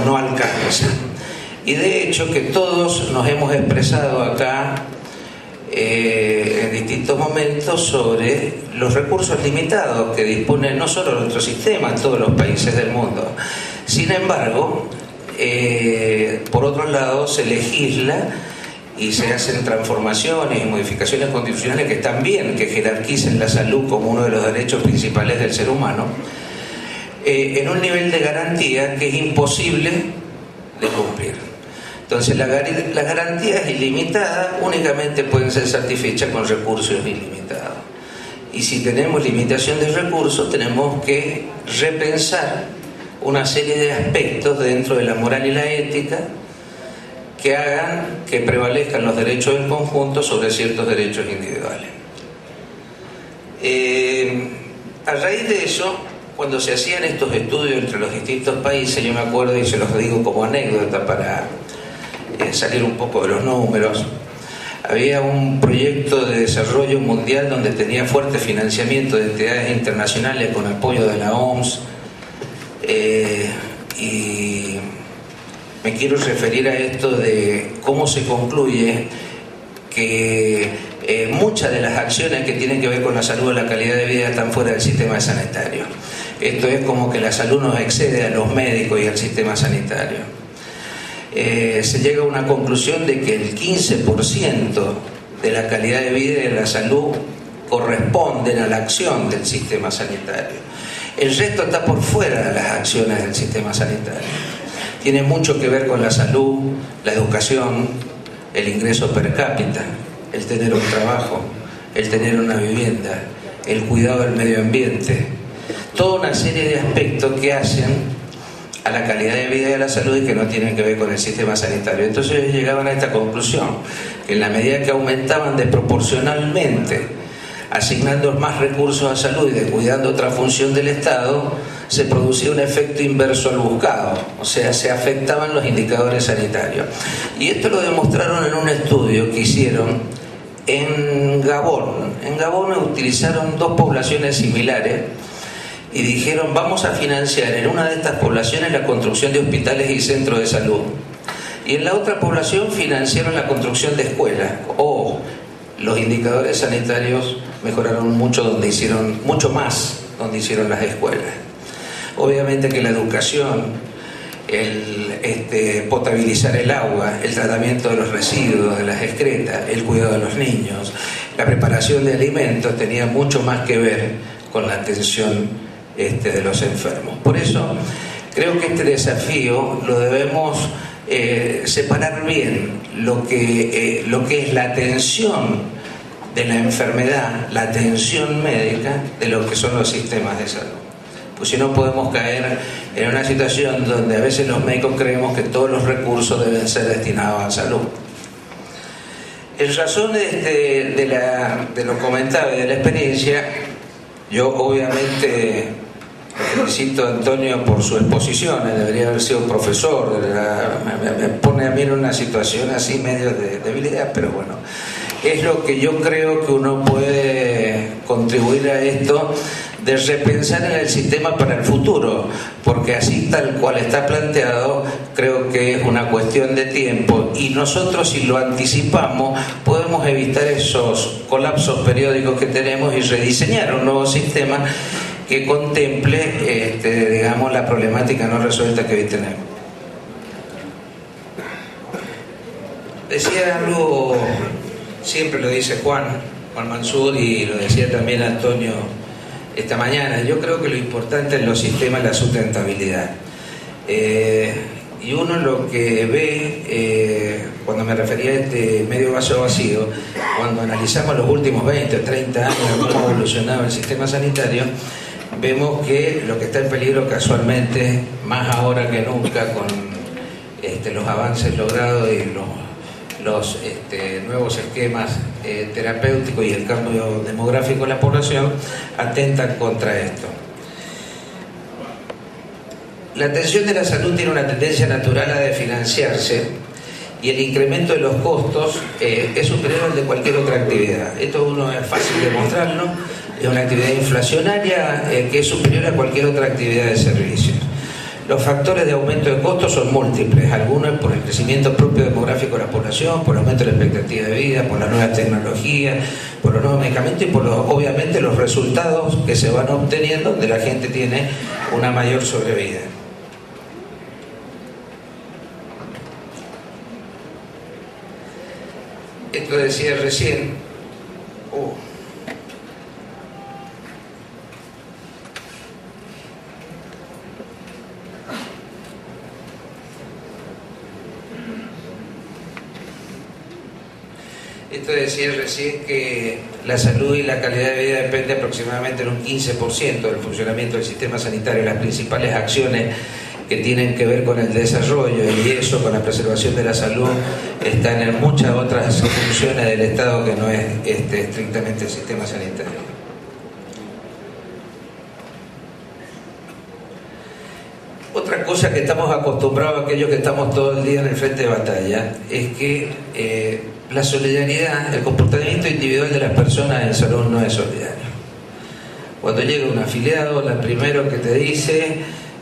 [SPEAKER 7] no alcanza. Y de hecho que todos nos hemos expresado acá en distintos momentos sobre los recursos limitados que dispone no solo nuestro sistema, todos los países del mundo. Sin embargo, por otro lado, se legisla y se hacen transformaciones y modificaciones constitucionales que están bien, que jerarquicen la salud como uno de los derechos principales del ser humano, en un nivel de garantía que es imposible de cumplir. Entonces, las garantías ilimitadas únicamente pueden ser satisfechas con recursos ilimitados. Y si tenemos limitación de recursos, tenemos que repensar una serie de aspectos dentro de la moral y la ética que hagan que prevalezcan los derechos del conjunto sobre ciertos derechos individuales. A raíz de eso, cuando se hacían estos estudios entre los distintos países, yo me acuerdo, y se los digo como anécdota para salir un poco de los números, había un proyecto de desarrollo mundial donde tenía fuerte financiamiento de entidades internacionales con apoyo de la OMS, y me quiero referir a esto de cómo se concluye que muchas de las acciones que tienen que ver con la salud o la calidad de vida están fuera del sistema sanitario. Esto es como que la salud nos excede a los médicos y al sistema sanitario. Se llega a una conclusión de que el 15% de la calidad de vida y de la salud corresponden a la acción del sistema sanitario. El resto está por fuera de las acciones del sistema sanitario. Tiene mucho que ver con la salud, la educación, el ingreso per cápita, el tener un trabajo, el tener una vivienda, el cuidado del medio ambiente. Toda una serie de aspectos que hacen a la calidad de vida y a la salud y que no tienen que ver con el sistema sanitario. Entonces ellos llegaban a esta conclusión, que en la medida que aumentaban desproporcionalmente, asignando más recursos a salud y descuidando otra función del Estado, se producía un efecto inverso al buscado, o sea, se afectaban los indicadores sanitarios. Y esto lo demostraron en un estudio que hicieron en Gabón. En Gabón utilizaron dos poblaciones similares y dijeron: vamos a financiar en una de estas poblaciones la construcción de hospitales y centros de salud, y en la otra población financiaron la construcción de escuelas. Los indicadores sanitarios mejoraron mucho mucho más donde hicieron las escuelas. Obviamente que la educación, el potabilizar el agua, el tratamiento de los residuos, de las excretas, el cuidado de los niños, la preparación de alimentos tenía mucho más que ver con la atención de los enfermos. Por eso creo que este desafío lo debemos separar bien, lo que es la atención de la enfermedad, la atención médica, de lo que son los sistemas de salud. pues si no podemos caer en una situación donde a veces los médicos creemos que todos los recursos deben ser destinados a salud. En razón de lo comentado y de la experiencia, yo obviamente felicito a Antonio por su exposición, debería haber sido profesor, me pone a mí en una situación así medio de debilidad, pero bueno, es lo que yo creo que uno puede contribuir a esto, de repensar en el sistema para el futuro, porque así tal cual está planteado, creo que es una cuestión de tiempo, y nosotros, si lo anticipamos, podemos evitar esos colapsos periódicos que tenemos y rediseñar un nuevo sistema que contemple, digamos, la problemática no resuelta que hoy tenemos. Decía algo, siempre lo dice Juan Mansur, y lo decía también Antonio esta mañana. Yo creo que lo importante en los sistemas es la sustentabilidad. Y uno lo que ve, cuando me refería a este medio vaso vacío, cuando analizamos los últimos 20 o 30 años de cómo ha evolucionado el sistema sanitario, vemos que lo que está en peligro casualmente, más ahora que nunca, con los avances logrados y los nuevos esquemas terapéuticos y el cambio demográfico de la población, atentan contra esto. La atención de la salud tiene una tendencia natural a desfinanciarse, y el incremento de los costos es superior al de cualquier otra actividad. Esto uno es fácil demostrarlo. Es una actividad inflacionaria que es superior a cualquier otra actividad de servicios. Los factores de aumento de costos son múltiples, algunos por el crecimiento propio demográfico de la población, por el aumento de la expectativa de vida, por las nuevas tecnologías, por los nuevos medicamentos y por obviamente los resultados que se van obteniendo, donde la gente tiene una mayor sobrevida. Esto decía recién. Esto decía recién que la salud y la calidad de vida depende aproximadamente de un 15% del funcionamiento del sistema sanitario. Las principales acciones que tienen que ver con el desarrollo y eso, con la preservación de la salud, están en muchas otras funciones del Estado que no es estrictamente el sistema sanitario. Otra cosa que estamos acostumbrados, aquellos que estamos todo el día en el frente de batalla, es que la solidaridad, el comportamiento individual de las personas en salud no es solidario. Cuando llega un afiliado, lo primero que te dice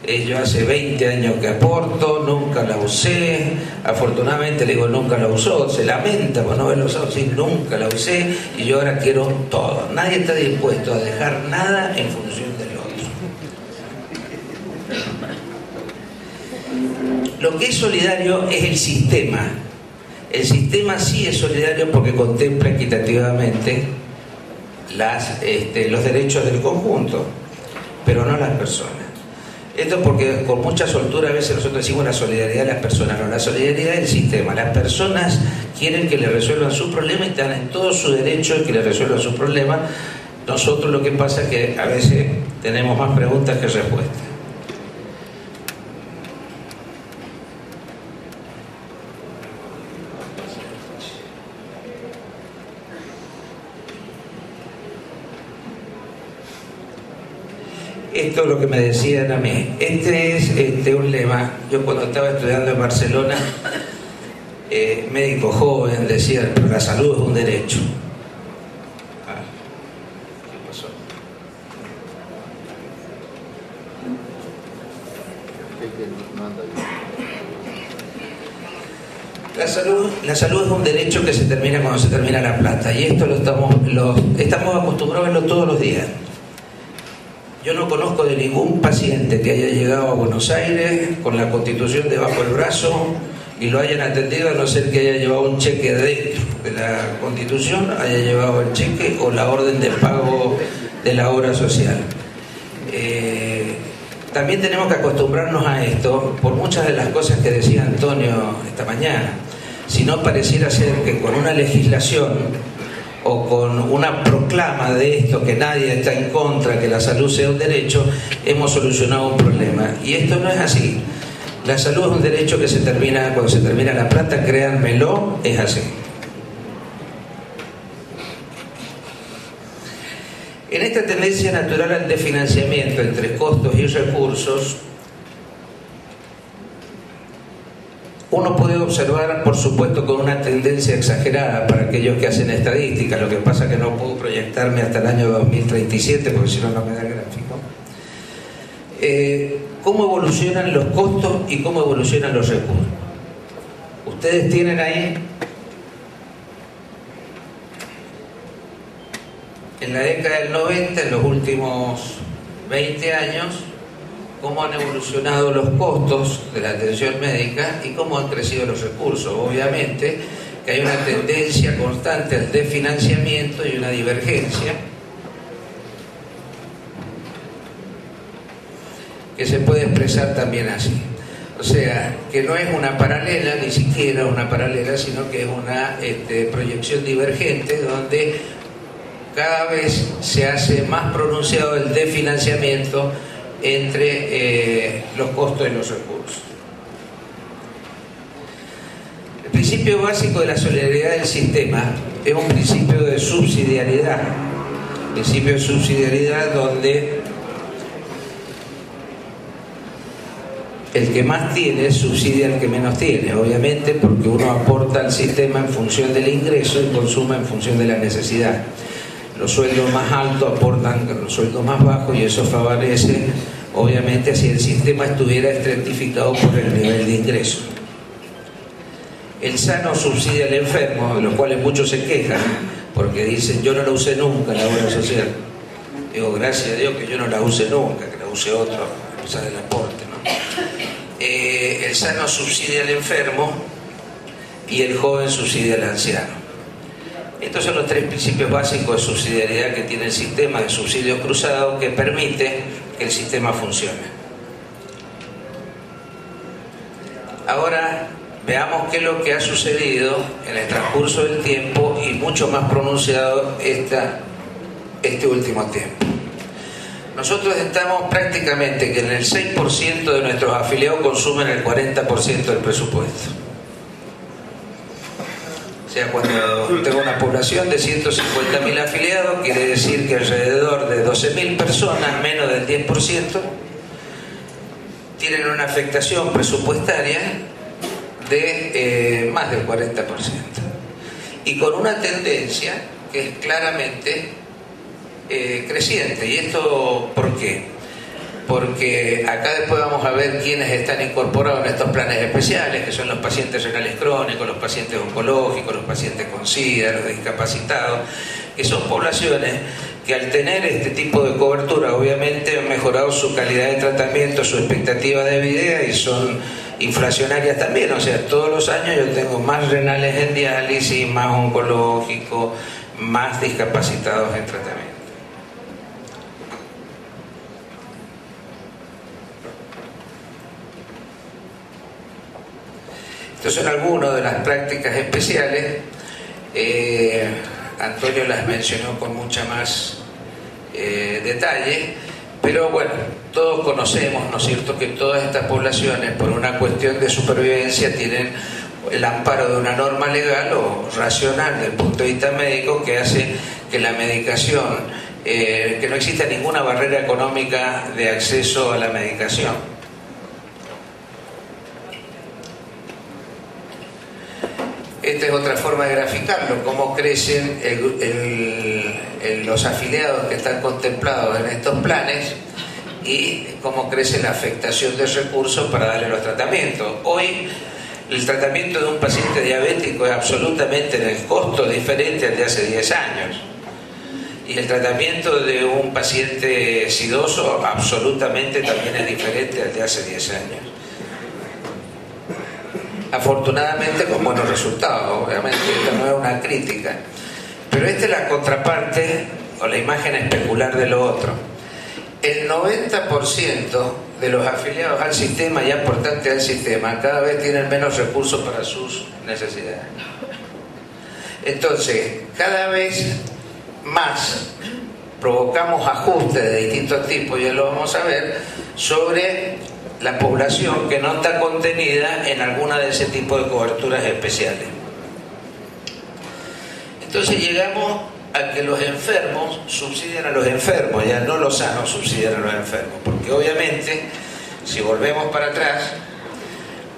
[SPEAKER 7] es: yo hace 20 años que aporto, nunca la usé. Afortunadamente, le digo, nunca la usó, se lamenta por no haberla usado, sí, nunca la usé y yo ahora quiero todo. Nadie está dispuesto a dejar nada en función del otro. Lo que es solidario es el sistema. El sistema sí es solidario porque contempla equitativamente los derechos del conjunto, pero no las personas. Esto porque con mucha soltura a veces nosotros decimos la solidaridad de las personas, no, la solidaridad del sistema. Las personas quieren que le resuelvan su problema y están en todo su derecho de que le resuelvan su problema. Nosotros lo que pasa es que a veces tenemos más preguntas que respuestas. Esto es lo que me decían a mí. Este es un lema. Yo cuando estaba estudiando en Barcelona, médico joven, decía, pero la salud es un derecho. ¿Qué pasó? La salud es un derecho que se termina cuando se termina la plata. Y esto estamos acostumbrados a verlo todos los días. Yo no conozco de ningún paciente que haya llegado a Buenos Aires con la Constitución debajo del brazo y lo hayan atendido, a no ser que haya llevado un cheque dentro de la Constitución, haya llevado el cheque o la orden de pago de la obra social. También tenemos que acostumbrarnos a esto por muchas de las cosas que decía Antonio esta mañana. Si no, pareciera ser que con una legislación o con una proclama de esto, que nadie está en contra, que la salud sea un derecho, hemos solucionado un problema. Y esto no es así. La salud es un derecho que se termina cuando se termina la plata, créanmelo, es así. En esta tendencia natural al desfinanciamiento entre costos y recursos, uno puede observar, por supuesto, con una tendencia exagerada para aquellos que hacen estadísticas. Lo que pasa es que no puedo proyectarme hasta el año 2037 porque si no, no me da el gráfico. Cómo evolucionan los costos y cómo evolucionan los recursos. Ustedes tienen ahí, en la década del 90, en los últimos 20 años, cómo han evolucionado los costos de la atención médica y cómo han crecido los recursos. Obviamente que hay una tendencia constante al desfinanciamiento y una divergencia que se puede expresar también así. O sea, que no es una paralela, ni siquiera una paralela, sino que es una proyección divergente donde cada vez se hace más pronunciado el desfinanciamiento entre los costos y los recursos. El principio básico de la solidaridad del sistema es un principio de subsidiariedad. Principio de subsidiariedad donde el que más tiene subsidia al que menos tiene, obviamente, porque uno aporta al sistema en función del ingreso y consume en función de la necesidad. Los sueldos más altos aportan a los sueldos más bajos y eso favorece, obviamente, si el sistema estuviera estratificado por el nivel de ingreso. El sano subsidia al enfermo, de los cuales muchos se quejan, porque dicen, yo no la usé nunca la obra social. Digo, gracias a Dios que yo no la use nunca, que la use otro, a pesar del aporte, ¿no? El sano subsidia al enfermo y el joven subsidia al anciano. Estos son los tres principios básicos de subsidiariedad que tiene el sistema de subsidio cruzado que permite que el sistema funcione. Ahora veamos qué es lo que ha sucedido en el transcurso del tiempo y mucho más pronunciado este último tiempo. Nosotros estamos prácticamente que en el 6% de nuestros afiliados consumen el 40% del presupuesto. O sea, cuando tengo una población de 150.000 afiliados, quiere decir que alrededor de 12.000 personas, menos del 10%, tienen una afectación presupuestaria de más del 40%. Y con una tendencia que es claramente creciente. ¿Y esto por qué? Porque acá después vamos a ver quiénes están incorporados en estos planes especiales, que son los pacientes renales crónicos, los pacientes oncológicos, los pacientes con SIDA, los discapacitados, que son poblaciones que al tener este tipo de cobertura obviamente han mejorado su calidad de tratamiento, su expectativa de vida y son inflacionarias también. O sea, todos los años yo tengo más renales en diálisis, más oncológicos, más discapacitados en tratamiento. Estos son algunas de las prácticas especiales. Antonio las mencionó con mucha más detalle, pero bueno, todos conocemos, ¿no es cierto?, que todas estas poblaciones, por una cuestión de supervivencia, tienen el amparo de una norma legal o racional desde el punto de vista médico que hace que la medicación, que no exista ninguna barrera económica de acceso a la medicación. Esta es otra forma de graficarlo, cómo crecen los afiliados que están contemplados en estos planes y cómo crece la afectación de recursos para darle los tratamientos. Hoy el tratamiento de un paciente diabético es absolutamente en el costo diferente al de hace 10 años. Y el tratamiento de un paciente sidoso absolutamente también es diferente al de hace 10 años. Afortunadamente con buenos resultados, obviamente, esto no es una crítica, pero esta es la contraparte o la imagen especular de lo otro. El 90% de los afiliados al sistema y aportantes al sistema cada vez tienen menos recursos para sus necesidades. Entonces, cada vez más provocamos ajustes de distintos tipos, ya lo vamos a ver, sobre la población que no está contenida en alguna de ese tipo de coberturas especiales. Entonces llegamos a que los enfermos subsidian a los enfermos, ya no los sanos subsidian a los enfermos, porque obviamente, si volvemos para atrás,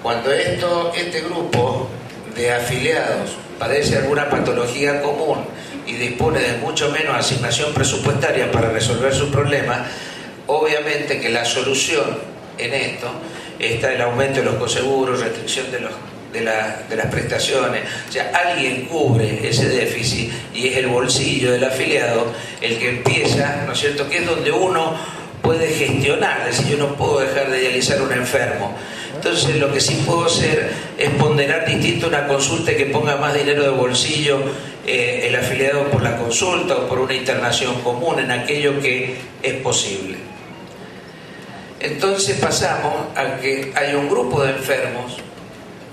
[SPEAKER 7] cuando este grupo de afiliados padece alguna patología común y dispone de mucho menos asignación presupuestaria para resolver sus problemas, obviamente que la solución en esto está el aumento de los coseguros, restricción de las prestaciones. O sea, alguien cubre ese déficit y es el bolsillo del afiliado el que empieza, ¿no es cierto?, que es donde uno puede gestionar, es decir, yo no puedo dejar de dializar a un enfermo. Entonces lo que sí puedo hacer es ponderar distinto una consulta que ponga más dinero de bolsillo el afiliado por la consulta o por una internación común en aquello que es posible. Entonces pasamos a que hay un grupo de enfermos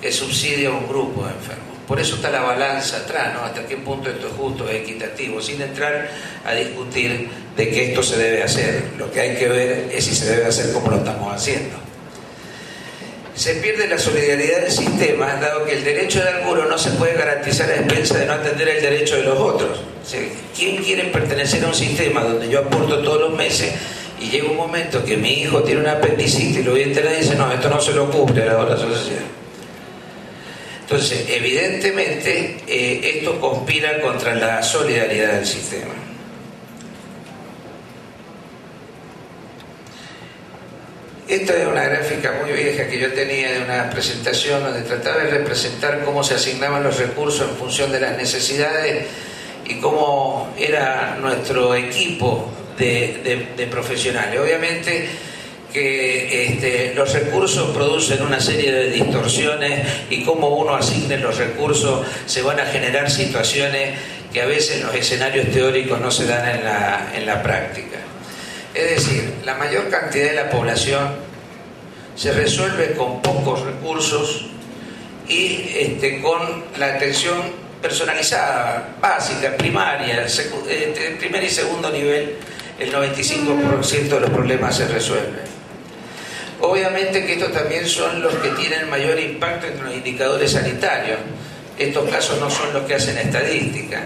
[SPEAKER 7] que subsidia a un grupo de enfermos. Por eso está la balanza atrás, ¿no? Hasta qué punto esto es justo, es equitativo, sin entrar a discutir de que esto se debe hacer. Lo que hay que ver es si se debe hacer como lo estamos haciendo. Se pierde la solidaridad del sistema, dado que el derecho de alguno no se puede garantizar a expensas de no atender el derecho de los otros. O sea, ¿quién quiere pertenecer a un sistema donde yo aporto todos los meses y llega un momento que mi hijo tiene una apendicitis y lo voy a internar y dice, no, esto no se lo cubre a la obra social? Entonces, evidentemente, esto conspira contra la solidaridad del sistema. Esta es una gráfica muy vieja que yo tenía de una presentación donde trataba de representar cómo se asignaban los recursos en función de las necesidades y cómo era nuestro equipo de profesionales. Obviamente que los recursos producen una serie de distorsiones y cómo uno asigne los recursos se van a generar situaciones que a veces en los escenarios teóricos no se dan en la práctica. Es decir, la mayor cantidad de la población se resuelve con pocos recursos y con la atención personalizada, básica, primaria, primer y segundo nivel, el 95% de los problemas se resuelven. Obviamente que estos también son los que tienen mayor impacto en los indicadores sanitarios. Estos casos no son los que hacen estadística.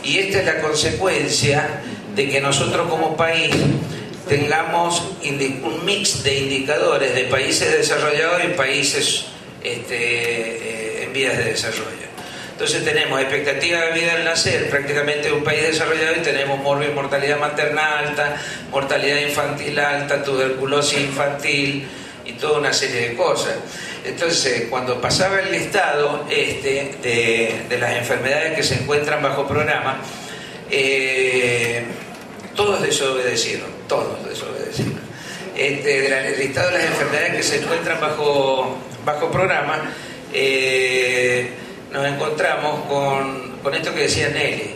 [SPEAKER 7] Y esta es la consecuencia de que nosotros como país tengamos un mix de indicadores de países desarrollados y países en vías de desarrollo. Entonces tenemos expectativa de vida al nacer prácticamente de un país desarrollado y tenemos mortalidad materna alta, mortalidad infantil alta, tuberculosis infantil y toda una serie de cosas. Entonces, cuando pasaba el listado de las enfermedades que se encuentran bajo programa, todos desobedecieron. Del listado de las enfermedades que se encuentran bajo programa, nos encontramos con esto que decía Nelly.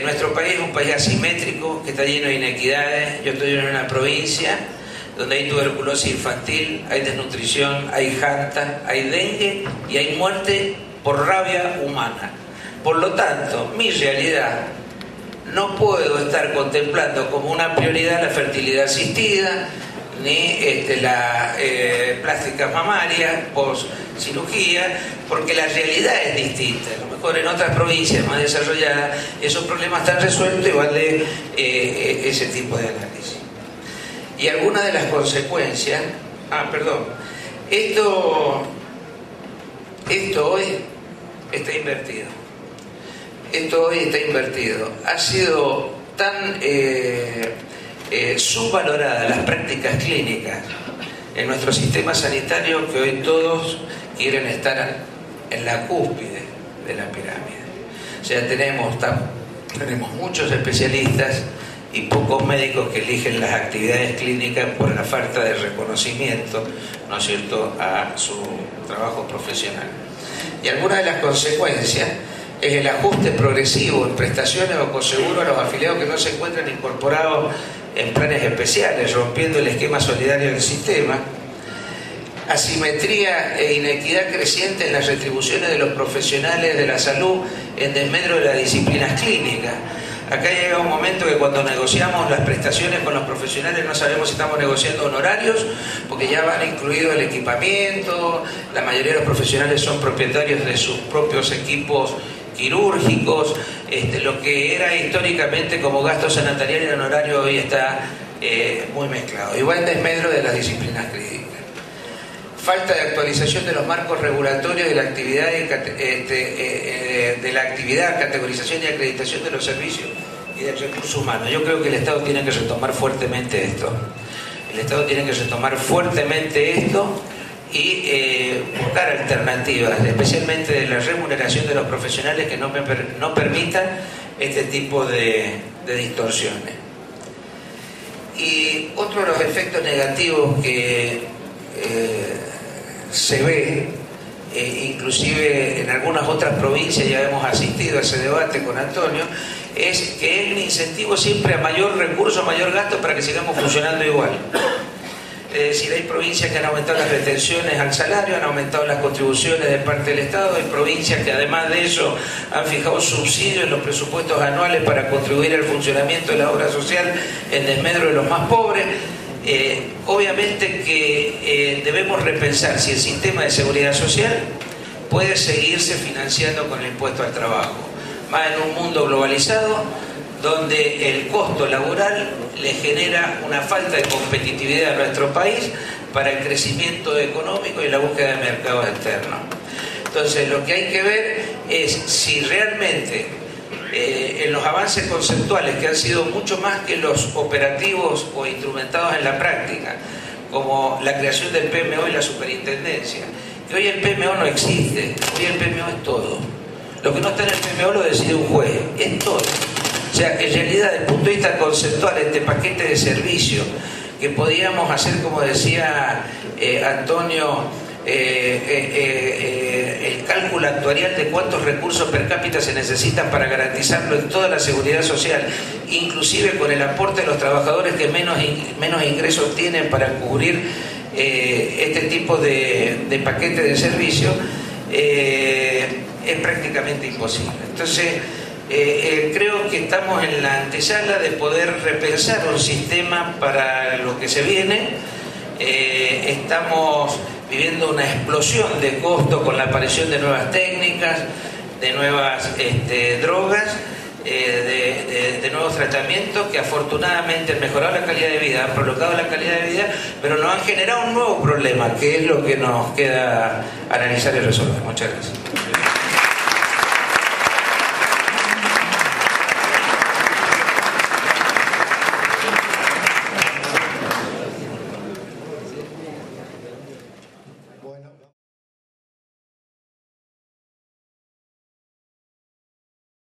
[SPEAKER 7] Nuestro país es un país asimétrico que está lleno de inequidades. Yo estoy en una provincia donde hay tuberculosis infantil, hay desnutrición, hay janta, hay dengue y hay muerte por rabia humana. Por lo tanto, mi realidad, no puedo estar contemplando como una prioridad la fertilidad asistida, ni la plástica mamaria, post-cirugía, porque la realidad es distinta. A lo mejor en otras provincias más desarrolladas esos problemas están resueltos y vale ese tipo de análisis. Y algunas de las consecuencias... Esto hoy está invertido. Ha sido tan subvaloradas las prácticas clínicas en nuestro sistema sanitario que hoy todos quieren estar en la cúspide de la pirámide. O sea, tenemos muchos especialistas y pocos médicos que eligen las actividades clínicas por la falta de reconocimiento, ¿no es cierto?, a su trabajo profesional. Y alguna de las consecuencias es el ajuste progresivo en prestaciones o coseguros a los afiliados que no se encuentran incorporados en planes especiales, rompiendo el esquema solidario del sistema. asimetría e inequidad creciente en las retribuciones de los profesionales de la salud en desmedro de las disciplinas clínicas. Acá llega un momento que cuando negociamos las prestaciones con los profesionales no sabemos si estamos negociando honorarios, porque ya van incluido el equipamiento, la mayoría de los profesionales son propietarios de sus propios equipos quirúrgicos, lo que era históricamente como gasto sanitario y honorario hoy está muy mezclado, y va en desmedro de las disciplinas clínicas. Falta de actualización de los marcos regulatorios de la actividad, categorización y acreditación de los servicios y del recurso humano. Yo creo que el Estado tiene que retomar fuertemente esto. El Estado tiene que retomar fuertemente esto y buscar alternativas, especialmente de la remuneración de los profesionales que no permitan este tipo de distorsiones. Y otro de los efectos negativos que se ve, inclusive en algunas otras provincias ya hemos asistido a ese debate con Antonio, es que es un incentivo siempre a mayor recurso, a mayor gasto para que sigamos funcionando igual. Es decir, hay provincias que han aumentado las retenciones al salario, han aumentado las contribuciones de parte del Estado, hay provincias que además de eso han fijado subsidios en los presupuestos anuales para contribuir al funcionamiento de la obra social en desmedro de los más pobres. Obviamente que debemos repensar si el sistema de seguridad social puede seguirse financiando con el impuesto al trabajo, más en un mundo globalizado donde el costo laboral le genera una falta de competitividad a nuestro país para el crecimiento económico y la búsqueda de mercados externos. Entonces, lo que hay que ver es si realmente en los avances conceptuales, que han sido mucho más que los operativos o instrumentados en la práctica, como la creación del PMO y la superintendencia, que hoy el PMO no existe, hoy el PMO es todo. Lo que no está en el PMO lo decide un juez, es todo. O sea, en realidad, desde el punto de vista conceptual, este paquete de servicios que podíamos hacer, como decía Antonio, el cálculo actuarial de cuántos recursos per cápita se necesitan para garantizarlo en toda la seguridad social, inclusive con el aporte de los trabajadores que menos ingresos tienen para cubrir este tipo de paquete de servicios, es prácticamente imposible. Entonces, creo que estamos en la antesala de poder repensar un sistema para lo que se viene. Estamos viviendo una explosión de costos con la aparición de nuevas técnicas, de nuevas drogas, de nuevos tratamientos que afortunadamente han mejorado la calidad de vida, han prolongado la calidad de vida, pero nos han generado un nuevo problema, que es lo que nos queda analizar y resolver. Muchas gracias.